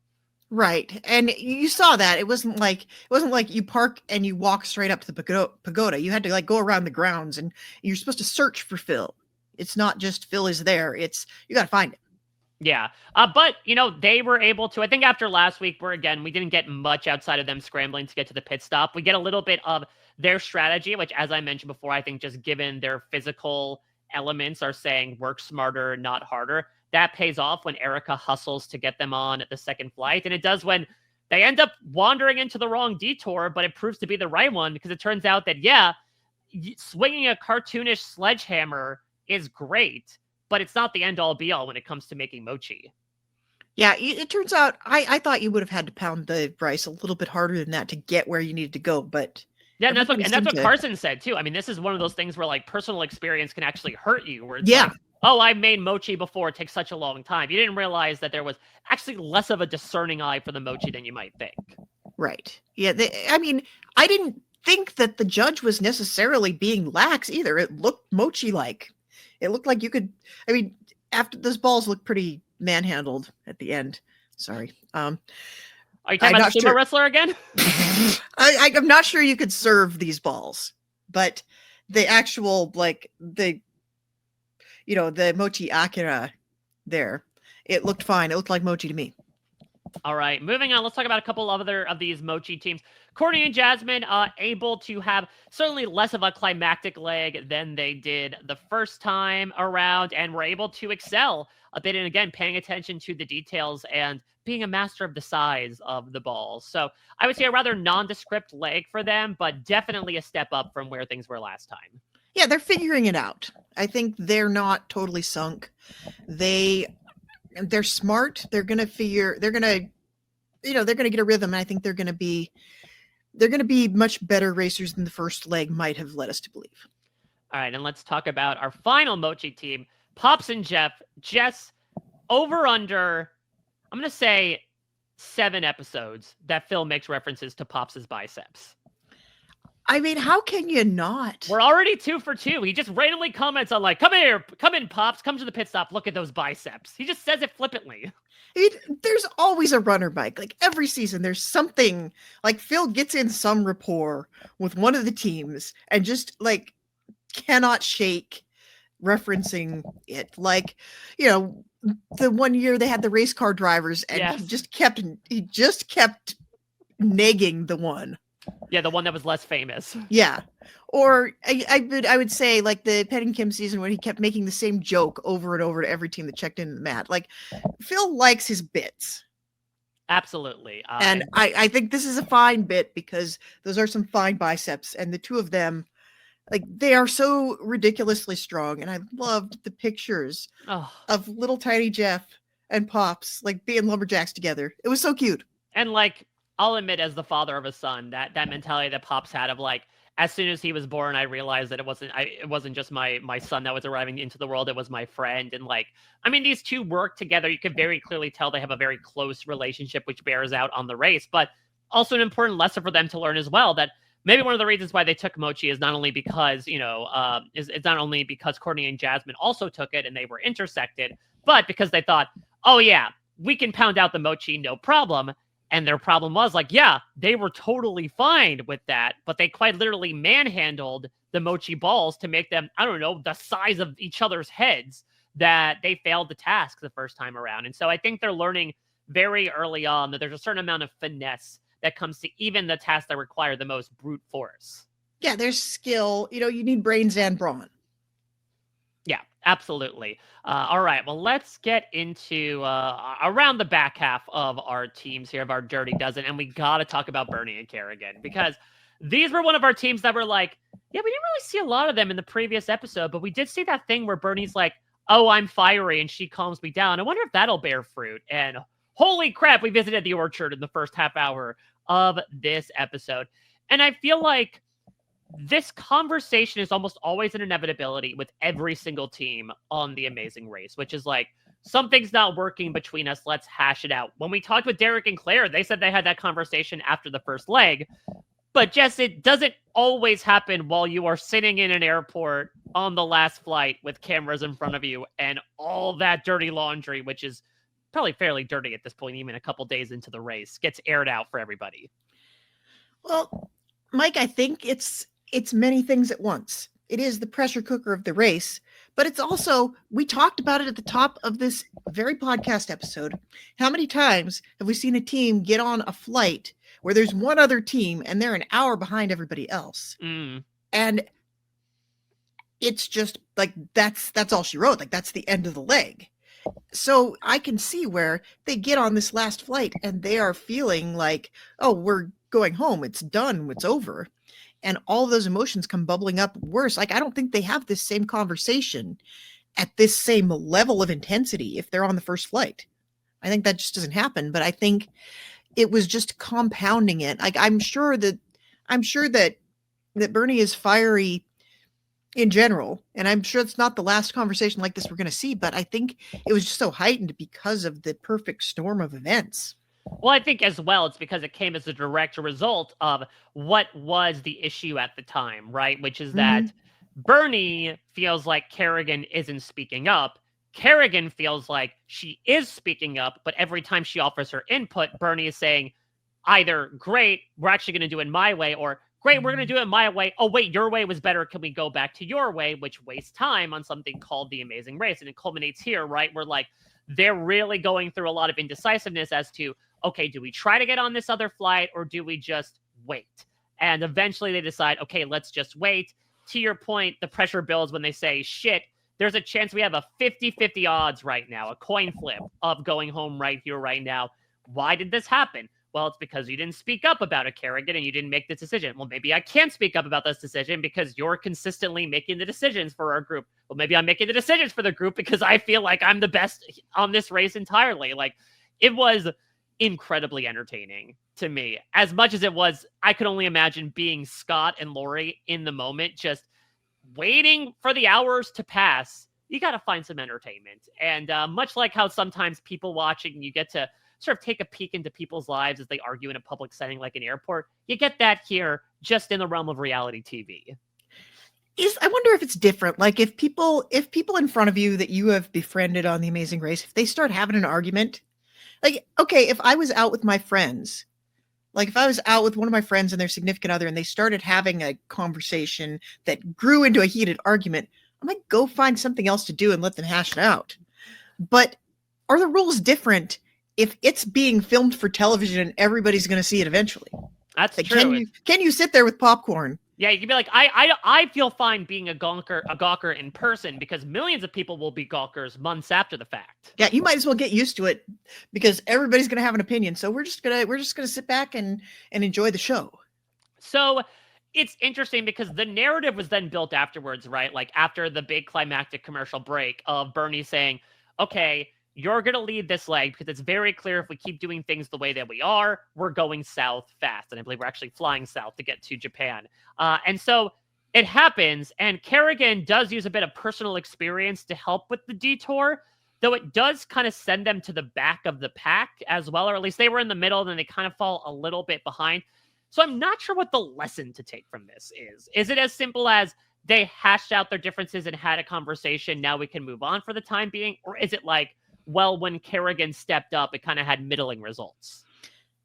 Right. And you saw that. It wasn't like you park and you walk straight up to the pagoda. You had to like go around the grounds, and you're supposed to search for Phil. It's not just Phil is there. It's you got to find him. Yeah. But they were able to, I think after last week where again, we didn't get much outside of them scrambling to get to the pit stop. We get a little bit of their strategy, which as I mentioned before, I think just given their physical elements are saying work smarter, not harder. That pays off when Erica hustles to get them on the second flight. And it does when they end up wandering into the wrong detour, but it proves to be the right one because it turns out that, yeah, swinging a cartoonish sledgehammer is great, but it's not the end-all be-all when it comes to making mochi. Yeah, it turns out I thought you would have had to pound the rice a little bit harder than that to get where you needed to go, but yeah, and that's what Carson said too. I mean, this is one of those things where like personal experience can actually hurt you. Where it's like, oh, I made mochi before. It takes such a long time. You didn't realize that there was actually less of a discerning eye for the mochi than you might think. Right. Yeah. I mean, I didn't think that the judge was necessarily being lax either. It looked mochi-like. It looked like you could. I mean, after those balls looked pretty manhandled at the end. Sorry. Are you talking about the sumo wrestler again? I'm not sure you could serve these balls, but the actual the mochi akira there, it looked fine. It looked like mochi to me. All right, moving on. Let's talk about a couple other of these mochi teams. Courtney and Jasmine able to have certainly less of a climactic leg than they did the first time around, and were able to excel a bit. And again, paying attention to the details and being a master of the size of the balls. So I would say a rather nondescript leg for them, but definitely a step up from where things were last time. Yeah, they're figuring it out. I think they're not totally sunk. They're smart. They're going to get a rhythm. And I think they're going to be much better racers than the first leg might have led us to believe. All right, and let's talk about our final Mochi team, Pops and Jeff. Jess, over under, I'm going to say 7 episodes that Phil makes references to Pops' biceps. I mean, how can you not? We're already 2 for 2. He just randomly comments on like, come here, come in, Pops, come to the pit stop, look at those biceps. He just says it flippantly. There's always a runner, Mike. Like every season, there's something like Phil gets in some rapport with one of the teams and just like cannot shake referencing it. Like, you know, the one year they had the race car drivers and Yes. he just kept negging the one. Yeah, the one that was less famous. Yeah. Or I would say like the Penn and Kim season when he kept making the same joke over and over to every team that checked into the mat. Like Phil likes his bits. Absolutely. And I think this is a fine bit because those are some fine biceps and the two of them, like they are so ridiculously strong. And I loved the pictures of little tiny Jeff and Pops like being lumberjacks together. It was so cute. And like, I'll admit, as the father of a son, that mentality that Pops had of like, as soon as he was born, I realized that it wasn't just my son that was arriving into the world. It was my friend. And like, I mean, these two work together. You can very clearly tell they have a very close relationship, which bears out on the race, but also an important lesson for them to learn as well, that maybe one of the reasons why they took Mochi is not only because, it's not only because Courtney and Jasmine also took it and they were intersected, but because they thought, oh yeah, we can pound out the Mochi, no problem. And their problem was like, yeah, they were totally fine with that, but they quite literally manhandled the Mochi balls to make them, I don't know, the size of each other's heads, that they failed the task the first time around. And so I think they're learning very early on that there's a certain amount of finesse that comes to even the tasks that require the most brute force. Yeah, there's skill. You know, you need brains and brawn. Yeah, absolutely. All right, well, let's get into around the back half of our teams here, of our Dirty Dozen, and we got to talk about Bernie and Kerrigan, because these were one of our teams that were like, yeah, we didn't really see a lot of them in the previous episode, but we did see that thing where Bernie's like, oh, I'm fiery, and she calms me down. I wonder if that'll bear fruit. And holy crap, we visited the orchard in the first half hour of this episode. And I feel like this conversation is almost always an inevitability with every single team on The Amazing Race, which is like, something's not working between us. Let's hash it out. When we talked with Derek and Claire, they said they had that conversation after the first leg. But Jess, it doesn't always happen while you are sitting in an airport on the last flight with cameras in front of you and all that dirty laundry, which is probably fairly dirty at this point, even a couple days into the race, gets aired out for everybody. Well, Mike, I think it's many things at once. It is the pressure cooker of the race, but it's also, we talked about it at the top of this very podcast episode. How many times have we seen a team get on a flight where there's one other team and they're an hour behind everybody else? And it's just like, that's all she wrote. Like, that's the end of the leg. So I can see where they get on this last flight and they are feeling like, oh, we're going home. It's done. It's over. And all those emotions come bubbling up worse. Like, I don't think they have this same conversation at this same level of intensity if they're on the first flight. I think that just doesn't happen. But I think it was just compounding it. Like, I'm sure that Bernie is fiery in general. And I'm sure it's not the last conversation like this we're going to see. But I think it was just so heightened because of the perfect storm of events. Well, I think as well, it's because it came as a direct result of what was the issue at the time, right? Which is that Bernie feels like Kerrigan isn't speaking up. Kerrigan feels like she is speaking up, but every time she offers her input, Bernie is saying either, great, we're actually going to do it my way, or great, we're going to do it my way. Oh, wait, your way was better. Can we go back to your way? Which wastes time on something called The Amazing Race. And it culminates here, right? Where like, they're really going through a lot of indecisiveness as to, okay, do we try to get on this other flight or do we just wait? And eventually they decide, okay, let's just wait. To your point, the pressure builds when they say, shit, there's a chance we have a 50-50 odds right now, a coin flip of going home right here, right now. Why did this happen? Well, it's because you didn't speak up about it, Kerrigan, and you didn't make this decision. Well, maybe I can't speak up about this decision because you're consistently making the decisions for our group. Well, maybe I'm making the decisions for the group because I feel like I'm the best on this race entirely. Like, it was incredibly entertaining to me. As much as it was, I could only imagine being Scott and Lori in the moment, just waiting for the hours to pass, you got to find some entertainment. And much like how sometimes people watching, you get to sort of take a peek into people's lives as they argue in a public setting like an airport, you get that here just in the realm of reality TV. I wonder if it's different. Like if people in front of you that you have befriended on The Amazing Race, if they start having an argument, like, okay, if I was out with my friends, like if I was out with one of my friends and their significant other and they started having a conversation that grew into a heated argument, I might go find something else to do and let them hash it out. But are the rules different if it's being filmed for television and everybody's going to see it eventually? That's like, true. Can you sit there with popcorn? Yeah, you can be like, I feel fine being a gawker in person because millions of people will be gawkers months after the fact. Yeah, you might as well get used to it because everybody's going to have an opinion. So we're just gonna sit back and enjoy the show. So it's interesting because the narrative was then built afterwards, right? Like after the big climactic commercial break of Bernie saying, okay, you're going to lead this leg because it's very clear if we keep doing things the way that we are, we're going south fast. And I believe we're actually flying south to get to Japan. And so it happens. And Kerrigan does use a bit of personal experience to help with the detour, though it does kind of send them to the back of the pack as well, or at least they were in the middle and then they kind of fall a little bit behind. So I'm not sure what the lesson to take from this is. Is it as simple as they hashed out their differences and had a conversation, now we can move on for the time being? Or is it like, well, when Kerrigan stepped up, it kind of had middling results?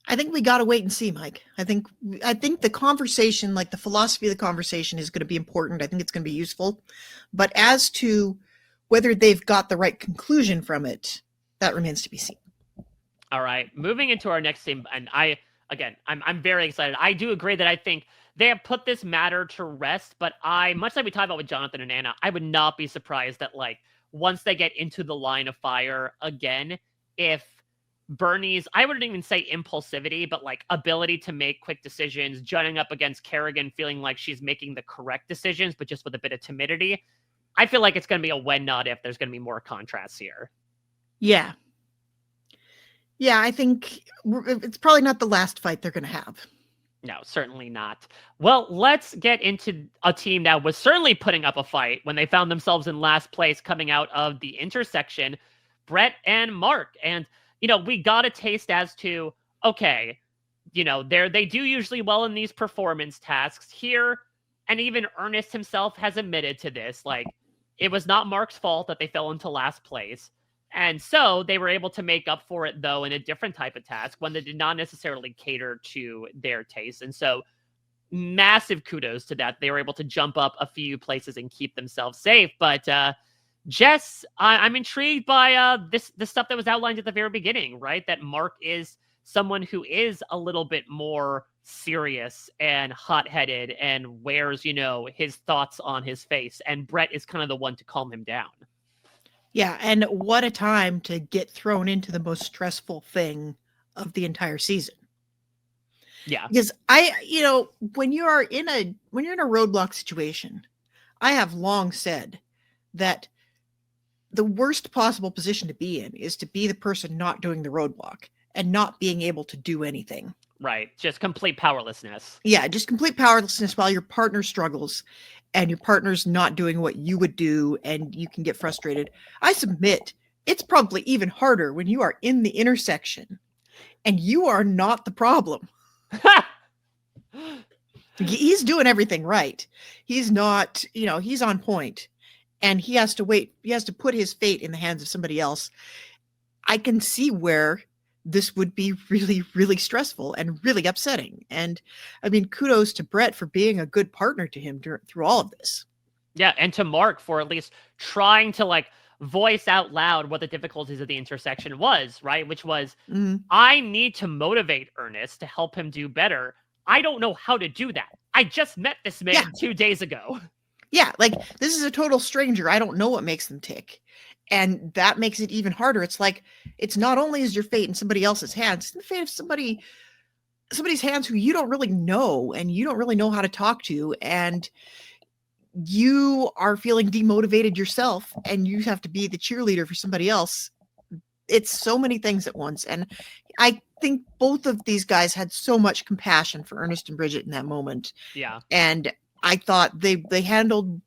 I think we got to wait and see, Mike. I think the conversation, like the philosophy of the conversation, is going to be important. I think it's going to be useful. But as to whether they've got the right conclusion from it, that remains to be seen. All right, moving into our next team, and I'm very excited. I do agree that I think they have put this matter to rest, but much like we talked about with Jonathan and Anna, I would not be surprised that like once they get into the line of fire again, if Bernie's, I wouldn't even say impulsivity, but like ability to make quick decisions, jutting up against Kerrigan, feeling like she's making the correct decisions, but just with a bit of timidity, I feel like it's going to be a when, not if. There's going to be more contrasts here. Yeah. Yeah, I think it's probably not the last fight they're going to have. No, certainly not. Well, let's get into a team that was certainly putting up a fight when they found themselves in last place coming out of the intersection, Brett and Mark. And, we got a taste as to, okay, they do usually well in these performance tasks here. And even Ernest himself has admitted to this. Like, it was not Mark's fault that they fell into last place. And so they were able to make up for it, though, in a different type of task, one that did not necessarily cater to their taste. And so massive kudos to that. They were able to jump up a few places and keep themselves safe. But Jess, I'm intrigued by the stuff that was outlined at the very beginning, right? That Mark is someone who is a little bit more serious and hot-headed and wears, his thoughts on his face. And Brett is kind of the one to calm him down. Yeah, and what a time to get thrown into the most stressful thing of the entire season. Yeah. Because when you're in a roadblock situation, I have long said that the worst possible position to be in is to be the person not doing the roadblock and not being able to do anything. Right. Just complete powerlessness. Yeah, just complete powerlessness while your partner struggles and your partner's not doing what you would do and you can get frustrated. I submit it's probably even harder when you are in the intersection and you are not the problem. He's doing everything right. He's not, he's on point and he has to wait. He has to put his fate in the hands of somebody else. I can see where this would be really, really stressful and really upsetting. And I mean, kudos to Brett for being a good partner to him through all of this. Yeah, and to Mark for at least trying to voice out loud what the difficulties of the intersection was, right? Which was, I need to motivate Ernest to help him do better. I don't know how to do that. I just met this man 2 days ago. Yeah, this is a total stranger. I don't know what makes them tick. And that makes it even harder. It's like, it's not only is your fate in somebody else's hands, it's the fate of somebody's hands who you don't really know and you don't really know how to talk to. And you are feeling demotivated yourself and you have to be the cheerleader for somebody else. It's so many things at once. And I think both of these guys had so much compassion for Ernest and Bridget in that moment. Yeah. And I thought they handled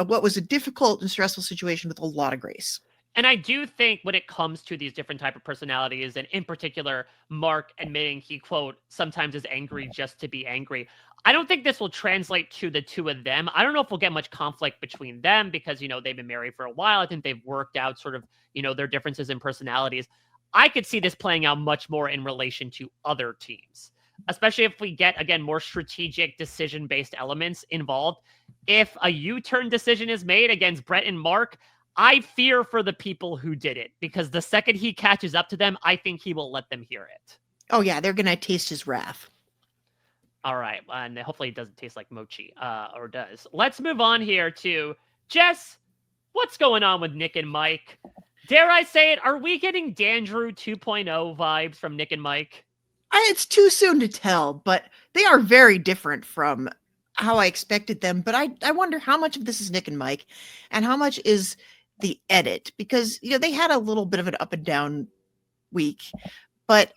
what was a difficult and stressful situation with a lot of grace. And I do think when it comes to these different type of personalities, and in particular, Mark admitting he, quote, sometimes is angry just to be angry, I don't think this will translate to the two of them. I don't know if we'll get much conflict between them because, they've been married for a while. I think they've worked out sort of, their differences in personalities. I could see this playing out much more in relation to other teams, especially if we get, again, more strategic decision-based elements involved. If a U-turn decision is made against Brett and Mark, I fear for the people who did it, because the second he catches up to them, I think he will let them hear it. Oh, yeah, they're going to taste his wrath. All right, and hopefully it doesn't taste like mochi, or does. Let's move on here to Jess. What's going on with Nick and Mike? Dare I say it, are we getting Dandrew 2.0 vibes from Nick and Mike? It's too soon to tell, but they are very different from how I expected them. But I wonder how much of this is Nick and Mike and how much is the edit, because they had a little bit of an up and down week, but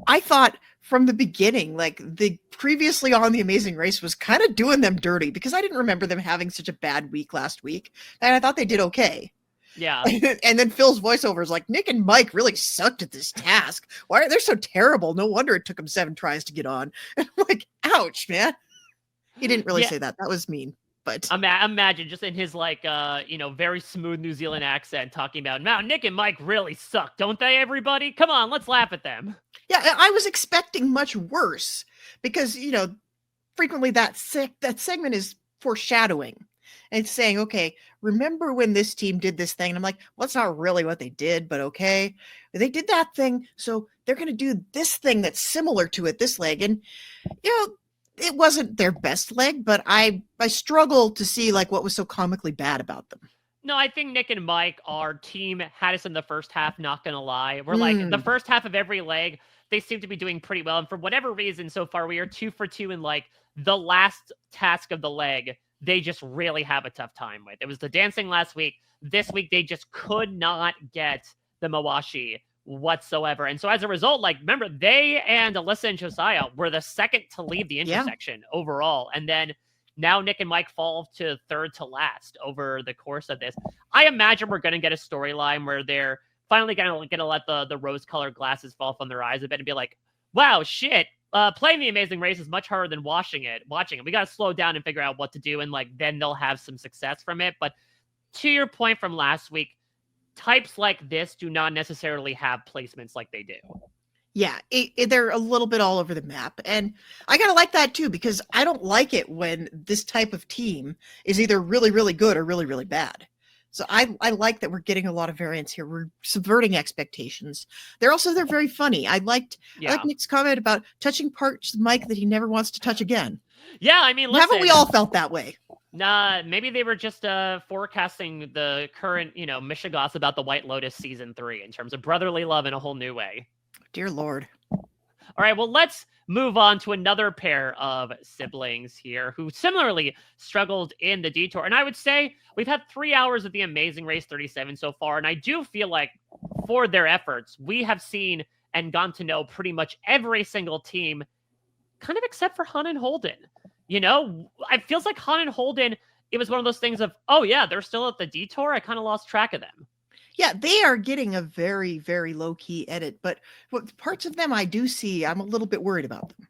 I thought from the beginning, like, the previously on The Amazing Race was kind of doing them dirty, because I didn't remember them having such a bad week last week, and I thought they did okay. Yeah. And then Phil's voiceover is like, Nick and Mike really sucked at this task. Why are they so terrible? No wonder it took them 7 tries to get on. And I'm like, ouch, man. He didn't really say that. That was mean. But imagine just in his very smooth New Zealand accent talking about, now Nick and Mike really suck, don't they, everybody? Come on, let's laugh at them. Yeah, I was expecting much worse, because frequently that segment is foreshadowing. And it's saying, okay, remember when this team did this thing? And I'm like, well, that's not really what they did, but okay. They did that thing, so they're going to do this thing that's similar to it this leg. And, it wasn't their best leg, but I struggle to see, like, what was so comically bad about them. No, I think Nick and Mike, our team, had us in the first half, not going to lie. We're like, the first half of every leg, they seem to be doing pretty well. And for whatever reason, so far, we are 2 for 2 in, like, the last task of the leg. They just really have a tough time with. It was the dancing last week. This week, they just could not get the Mawashi whatsoever. And so as a result, like, remember, they and Alyssa and Josiah were the second to leave the intersection overall. And then now Nick and Mike fall to third to last over the course of this. I imagine we're going to get a storyline where they're finally going to let the rose-colored glasses fall from their eyes a bit and be like, wow, shit, playing The Amazing Race is much harder than watching it. We got to slow down and figure out what to do, and like then they'll have some success from it. But to your point from last week, types like this do not necessarily have placements like they do. Yeah, they're a little bit all over the map. And I gotta like that too, because I don't like it when this type of team is either really, really good or really, really bad. So I like that we're getting a lot of variance here. We're subverting expectations. They're very funny. I like Nick's comment about touching parts of Mike that he never wants to touch again. Yeah, I mean, listen, haven't we all felt that way? Nah, maybe they were just forecasting the current, Michigas about the White Lotus season 3 in terms of brotherly love in a whole new way. Dear Lord. All right, well, let's move on to another pair of siblings here who similarly struggled in the detour. And I would say we've had 3 hours of The Amazing Race 37 so far, and I do feel like for their efforts, we have seen and gotten to know pretty much every single team, kind of except for Han and Holden. It feels like Han and Holden, it was one of those things of, oh yeah, they're still at the detour. I kind of lost track of them. Yeah, they are getting a very, very low-key edit, but what parts of them I do see, I'm a little bit worried about them.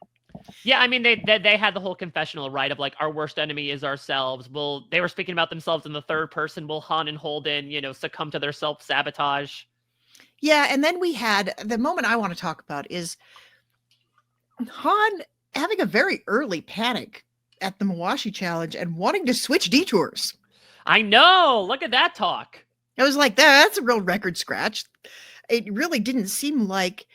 Yeah, I mean, they had the whole confessional, right, of like, our worst enemy is ourselves. They were speaking about themselves in the third person. Will Han and Holden, succumb to their self-sabotage? Yeah, and then we had, the moment I want to talk about is Han having a very early panic at the Mawashi challenge and wanting to switch detours. I know. Look at that talk. I was like, that's a real record scratch. It really didn't seem like,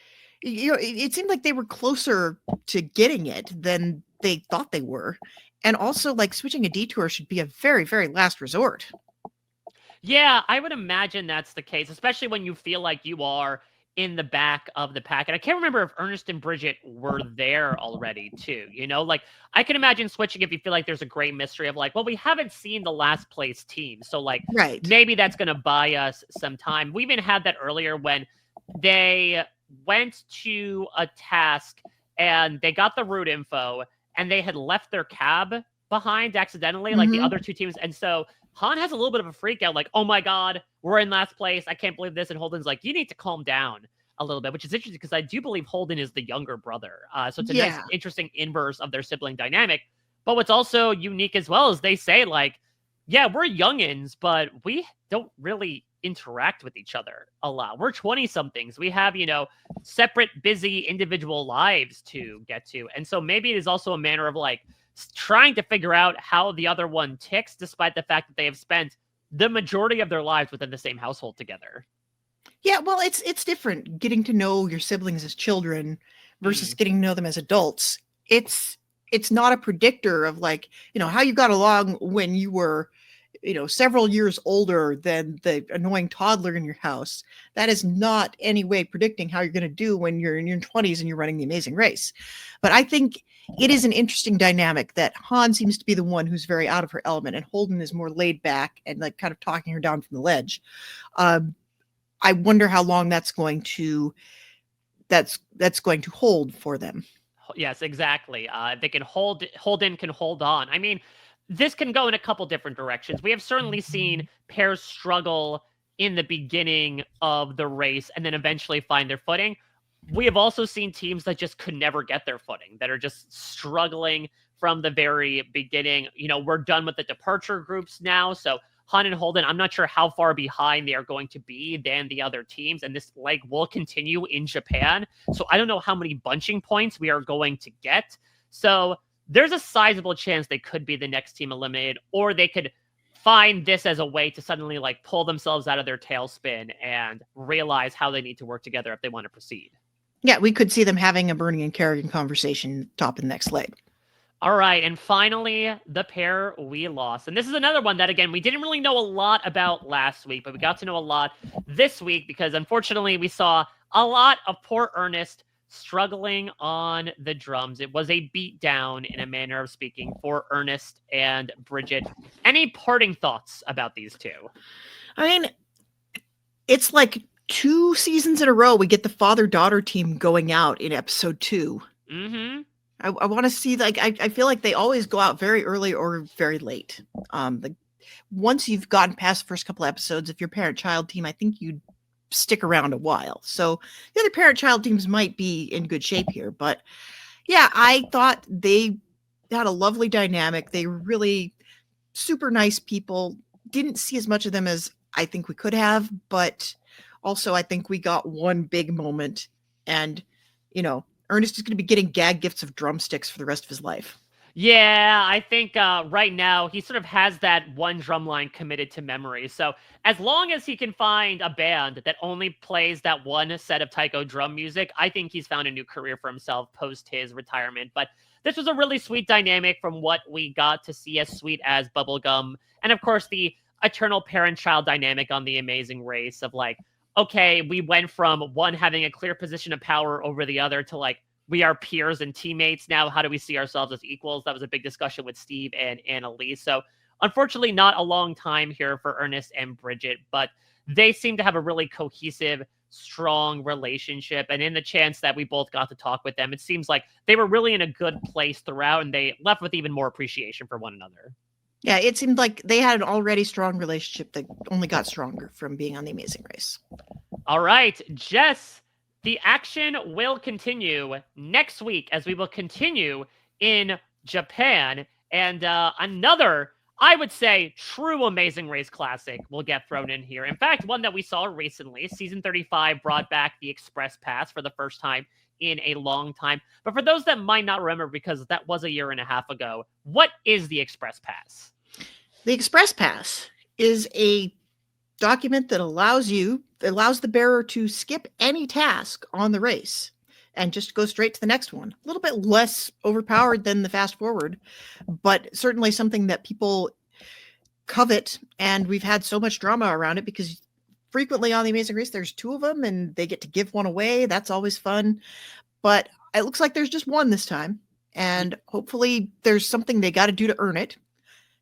it seemed like they were closer to getting it than they thought they were. And also, like, switching a detour should be a very, very last resort. Yeah, I would imagine that's the case, especially when you feel like you are in the back of the pack. And I can't remember if Ernest and Bridget were there already too, like I can imagine switching if you feel like there's a great mystery of like, well, we haven't seen the last place team. So like, right. Maybe that's going to buy us some time. We even had that earlier when they went to a task and they got the route info and they had left their cab behind accidentally, like the other two teams. And so Han has a little bit of a freak out, like, oh my God, we're in last place. I can't believe this. And Holden's like, you need to calm down a little bit, which is interesting because I do believe Holden is the younger brother. So it's a nice, Yeah. interesting inverse of their sibling dynamic. But what's also unique as well is they say, like, yeah, we're youngins, but we don't really interact with each other a lot. We're 20-somethings. We have, separate, busy, individual lives to get to. And so maybe it is also a manner of, like, trying to figure out how the other one ticks, despite the fact that they have spent the majority of their lives within the same household together. Yeah, well, it's different getting to know your siblings as children versus getting to know them as adults. It's not a predictor of, like, how you got along when you were, several years older than the annoying toddler in your house. That is not any way predicting how you're going to do when you're in your 20s and you're running the Amazing Race. But I think it is an interesting dynamic that Han seems to be the one who's very out of her element, and Holden is more laid back and, like, kind of talking her down from the ledge. I wonder how long that's going to hold for them. Yes, exactly. They can Holden can hold on. I mean, this can go in a couple different directions. We have certainly seen pairs struggle in the beginning of the race and then eventually find their footing. We have also seen teams that just could never get their footing, that are just struggling from the very beginning. We're done with the departure groups now, so Han and Holden, I'm not sure how far behind they are going to be than the other teams, and this leg will continue in Japan. So I don't know how many bunching points we are going to get. So there's a sizable chance they could be the next team eliminated, or they could find this as a way to suddenly, like, pull themselves out of their tailspin and realize how they need to work together if they want to proceed. Yeah, we could see them having a Bernie and Kerrigan conversation top of the next leg. All right, and finally, the pair we lost. And this is another one that, again, we didn't really know a lot about last week, but we got to know a lot this week because, unfortunately, we saw a lot of poor Ernest struggling on the drums. It was a beatdown, in a manner of speaking, for Ernest and Bridget. Any parting thoughts about these two? I mean, it's like 2 seasons in a row we get the father-daughter team going out in episode 2. Mm-hmm. I want to see, like, I feel like they always go out very early or very late. Once you've gotten past the first couple episodes, if you're parent-child team, I think you'd stick around a while. So the other parent-child teams might be in good shape here. But yeah, I thought they had a lovely dynamic. They were really super nice people. Didn't see as much of them as I think we could have, but also I think we got one big moment, and, Ernest is going to be getting gag gifts of drumsticks for the rest of his life. Yeah, I think right now he sort of has that one drum line committed to memory. So as long as he can find a band that only plays that one set of Taiko drum music, I think he's found a new career for himself post his retirement. But this was a really sweet dynamic from what we got to see, as sweet as bubblegum. And of course, the eternal parent-child dynamic on The Amazing Race of, like, okay, we went from one having a clear position of power over the other to, like, we are peers and teammates now. How do we see ourselves as equals? That was a big discussion with Steve and Annalise. So unfortunately, not a long time here for Ernest and Bridget, but they seem to have a really cohesive, strong relationship. And in the chance that we both got to talk with them, it seems like they were really in a good place throughout, and they left with even more appreciation for one another. Yeah, it seemed like they had an already strong relationship that only got stronger from being on The Amazing Race. All right, Jess, the action will continue next week as we will continue in Japan. And another, I would say, true Amazing Race classic will get thrown in here. In fact, one that we saw recently, season 35 brought back the Express Pass for the first time in a long time. But for those that might not remember, because that was a year and a half ago, what is the Express Pass? The Express Pass is a document that allows the bearer to skip any task on the race and just go straight to the next one. A little bit less overpowered than the fast forward, but certainly something that people covet. And we've had so much drama around it because frequently on The Amazing Race, there's 2 of them and they get to give one away. That's always fun. But it looks like there's just one this time. And hopefully there's something they got to do to earn it,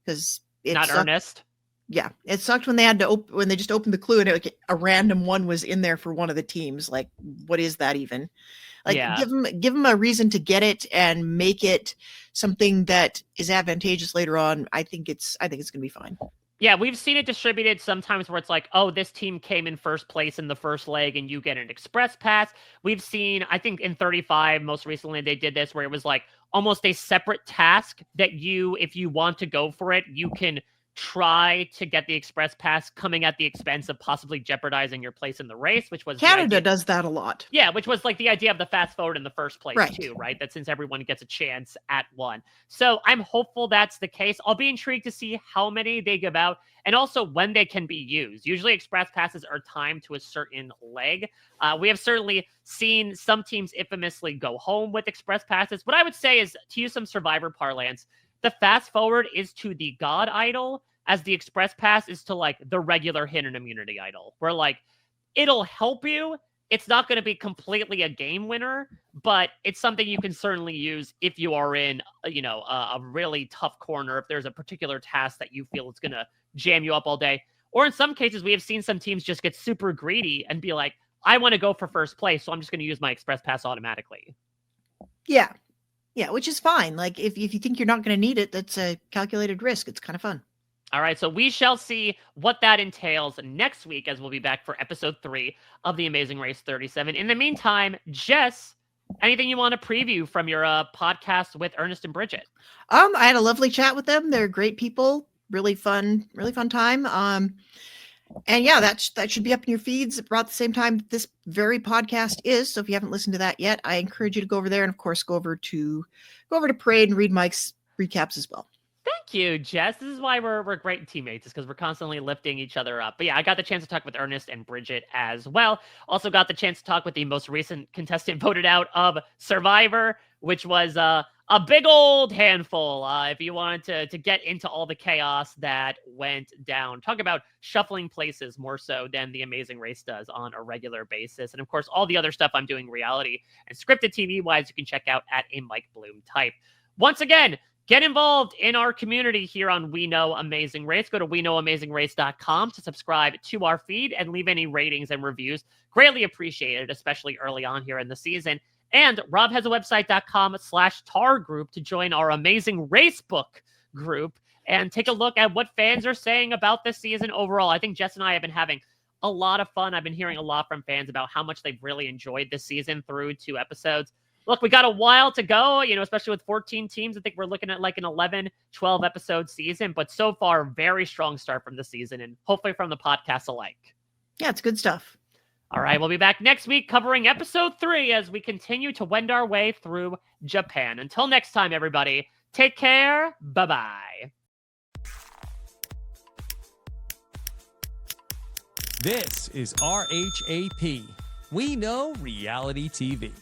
because it's not Ernest. Yeah, it sucked when they had to when they just opened the clue and a random one was in there for one of the teams. Like, what is that even? Like, Yeah. give them a reason to get it and make it something that is advantageous later on. I think it's going to be fine. Yeah, we've seen it distributed sometimes where it's like, oh, this team came in first place in the first leg and you get an express pass. We've seen, I think in 35, most recently, they did this where it was like almost a separate task that you, if you want to go for it, you can try to get the express pass coming at the expense of possibly jeopardizing your place in the race, which was Canada does that a lot. Yeah, which was like the idea of the fast forward in the first place, Right. too, right? That since everyone gets a chance at one. So I'm hopeful that's the case. I'll be intrigued to see how many they give out and also when they can be used. Usually express passes are timed to a certain leg. We have certainly seen some teams infamously go home with express passes. What I would say is, to use some survivor parlance, the fast forward is to the god idol as the express pass is to like the regular hidden immunity idol, where like it'll help you. It's not going to be completely a game winner, but it's something you can certainly use if you are in, a really tough corner, if there's a particular task that you feel is going to jam you up all day. Or in some cases, we have seen some teams just get super greedy and be like, I want to go for first place, so I'm just going to use my express pass automatically. Yeah. Yeah, which is fine. Like, if you think you're not going to need it, that's a calculated risk. It's kind of fun. All right, so we shall see what that entails next week as we'll be back for episode 3 of The Amazing Race 37. In the meantime, Jess, anything you want to preview from your podcast with Ernest and Bridget? I had a lovely chat with them. They're great people. Really fun time. And yeah, that should be up in your feeds about the same time this very podcast is. So if you haven't listened to that yet, I encourage you to go over there and of course go over to Parade and read Mike's recaps as well. Thank you, Jess. This is why we're great teammates, is because we're constantly lifting each other up. But yeah, I got the chance to talk with Ernest and Bridget as well. Also got the chance to talk with the most recent contestant voted out of Survivor, which was a big old handful. If you wanted to get into all the chaos that went down, talk about shuffling places more so than The Amazing Race does on a regular basis. And of course, all the other stuff I'm doing reality and scripted TV wise, you can check out at a Mike Bloom type. Once again, get involved in our community here on We Know Amazing Race. Go to WeKnowAmazingRace.com to subscribe to our feed and leave any ratings and reviews. Greatly appreciated, especially early on here in the season. And RobHasAWebsite.com/tar group to join our Amazing Race book group and take a look at what fans are saying about this season overall. I think Jess and I have been having a lot of fun. I've been hearing a lot from fans about how much they've really enjoyed this season through 2 episodes. Look, we got a while to go, especially with 14 teams. I think we're looking at like an 11, 12 episode season, but so far, very strong start from the season and hopefully from the podcast alike. Yeah, it's good stuff. All right, we'll be back next week covering episode 3 as we continue to wend our way through Japan. Until next time, everybody, take care. Bye-bye. This is RHAP. We Know Reality TV.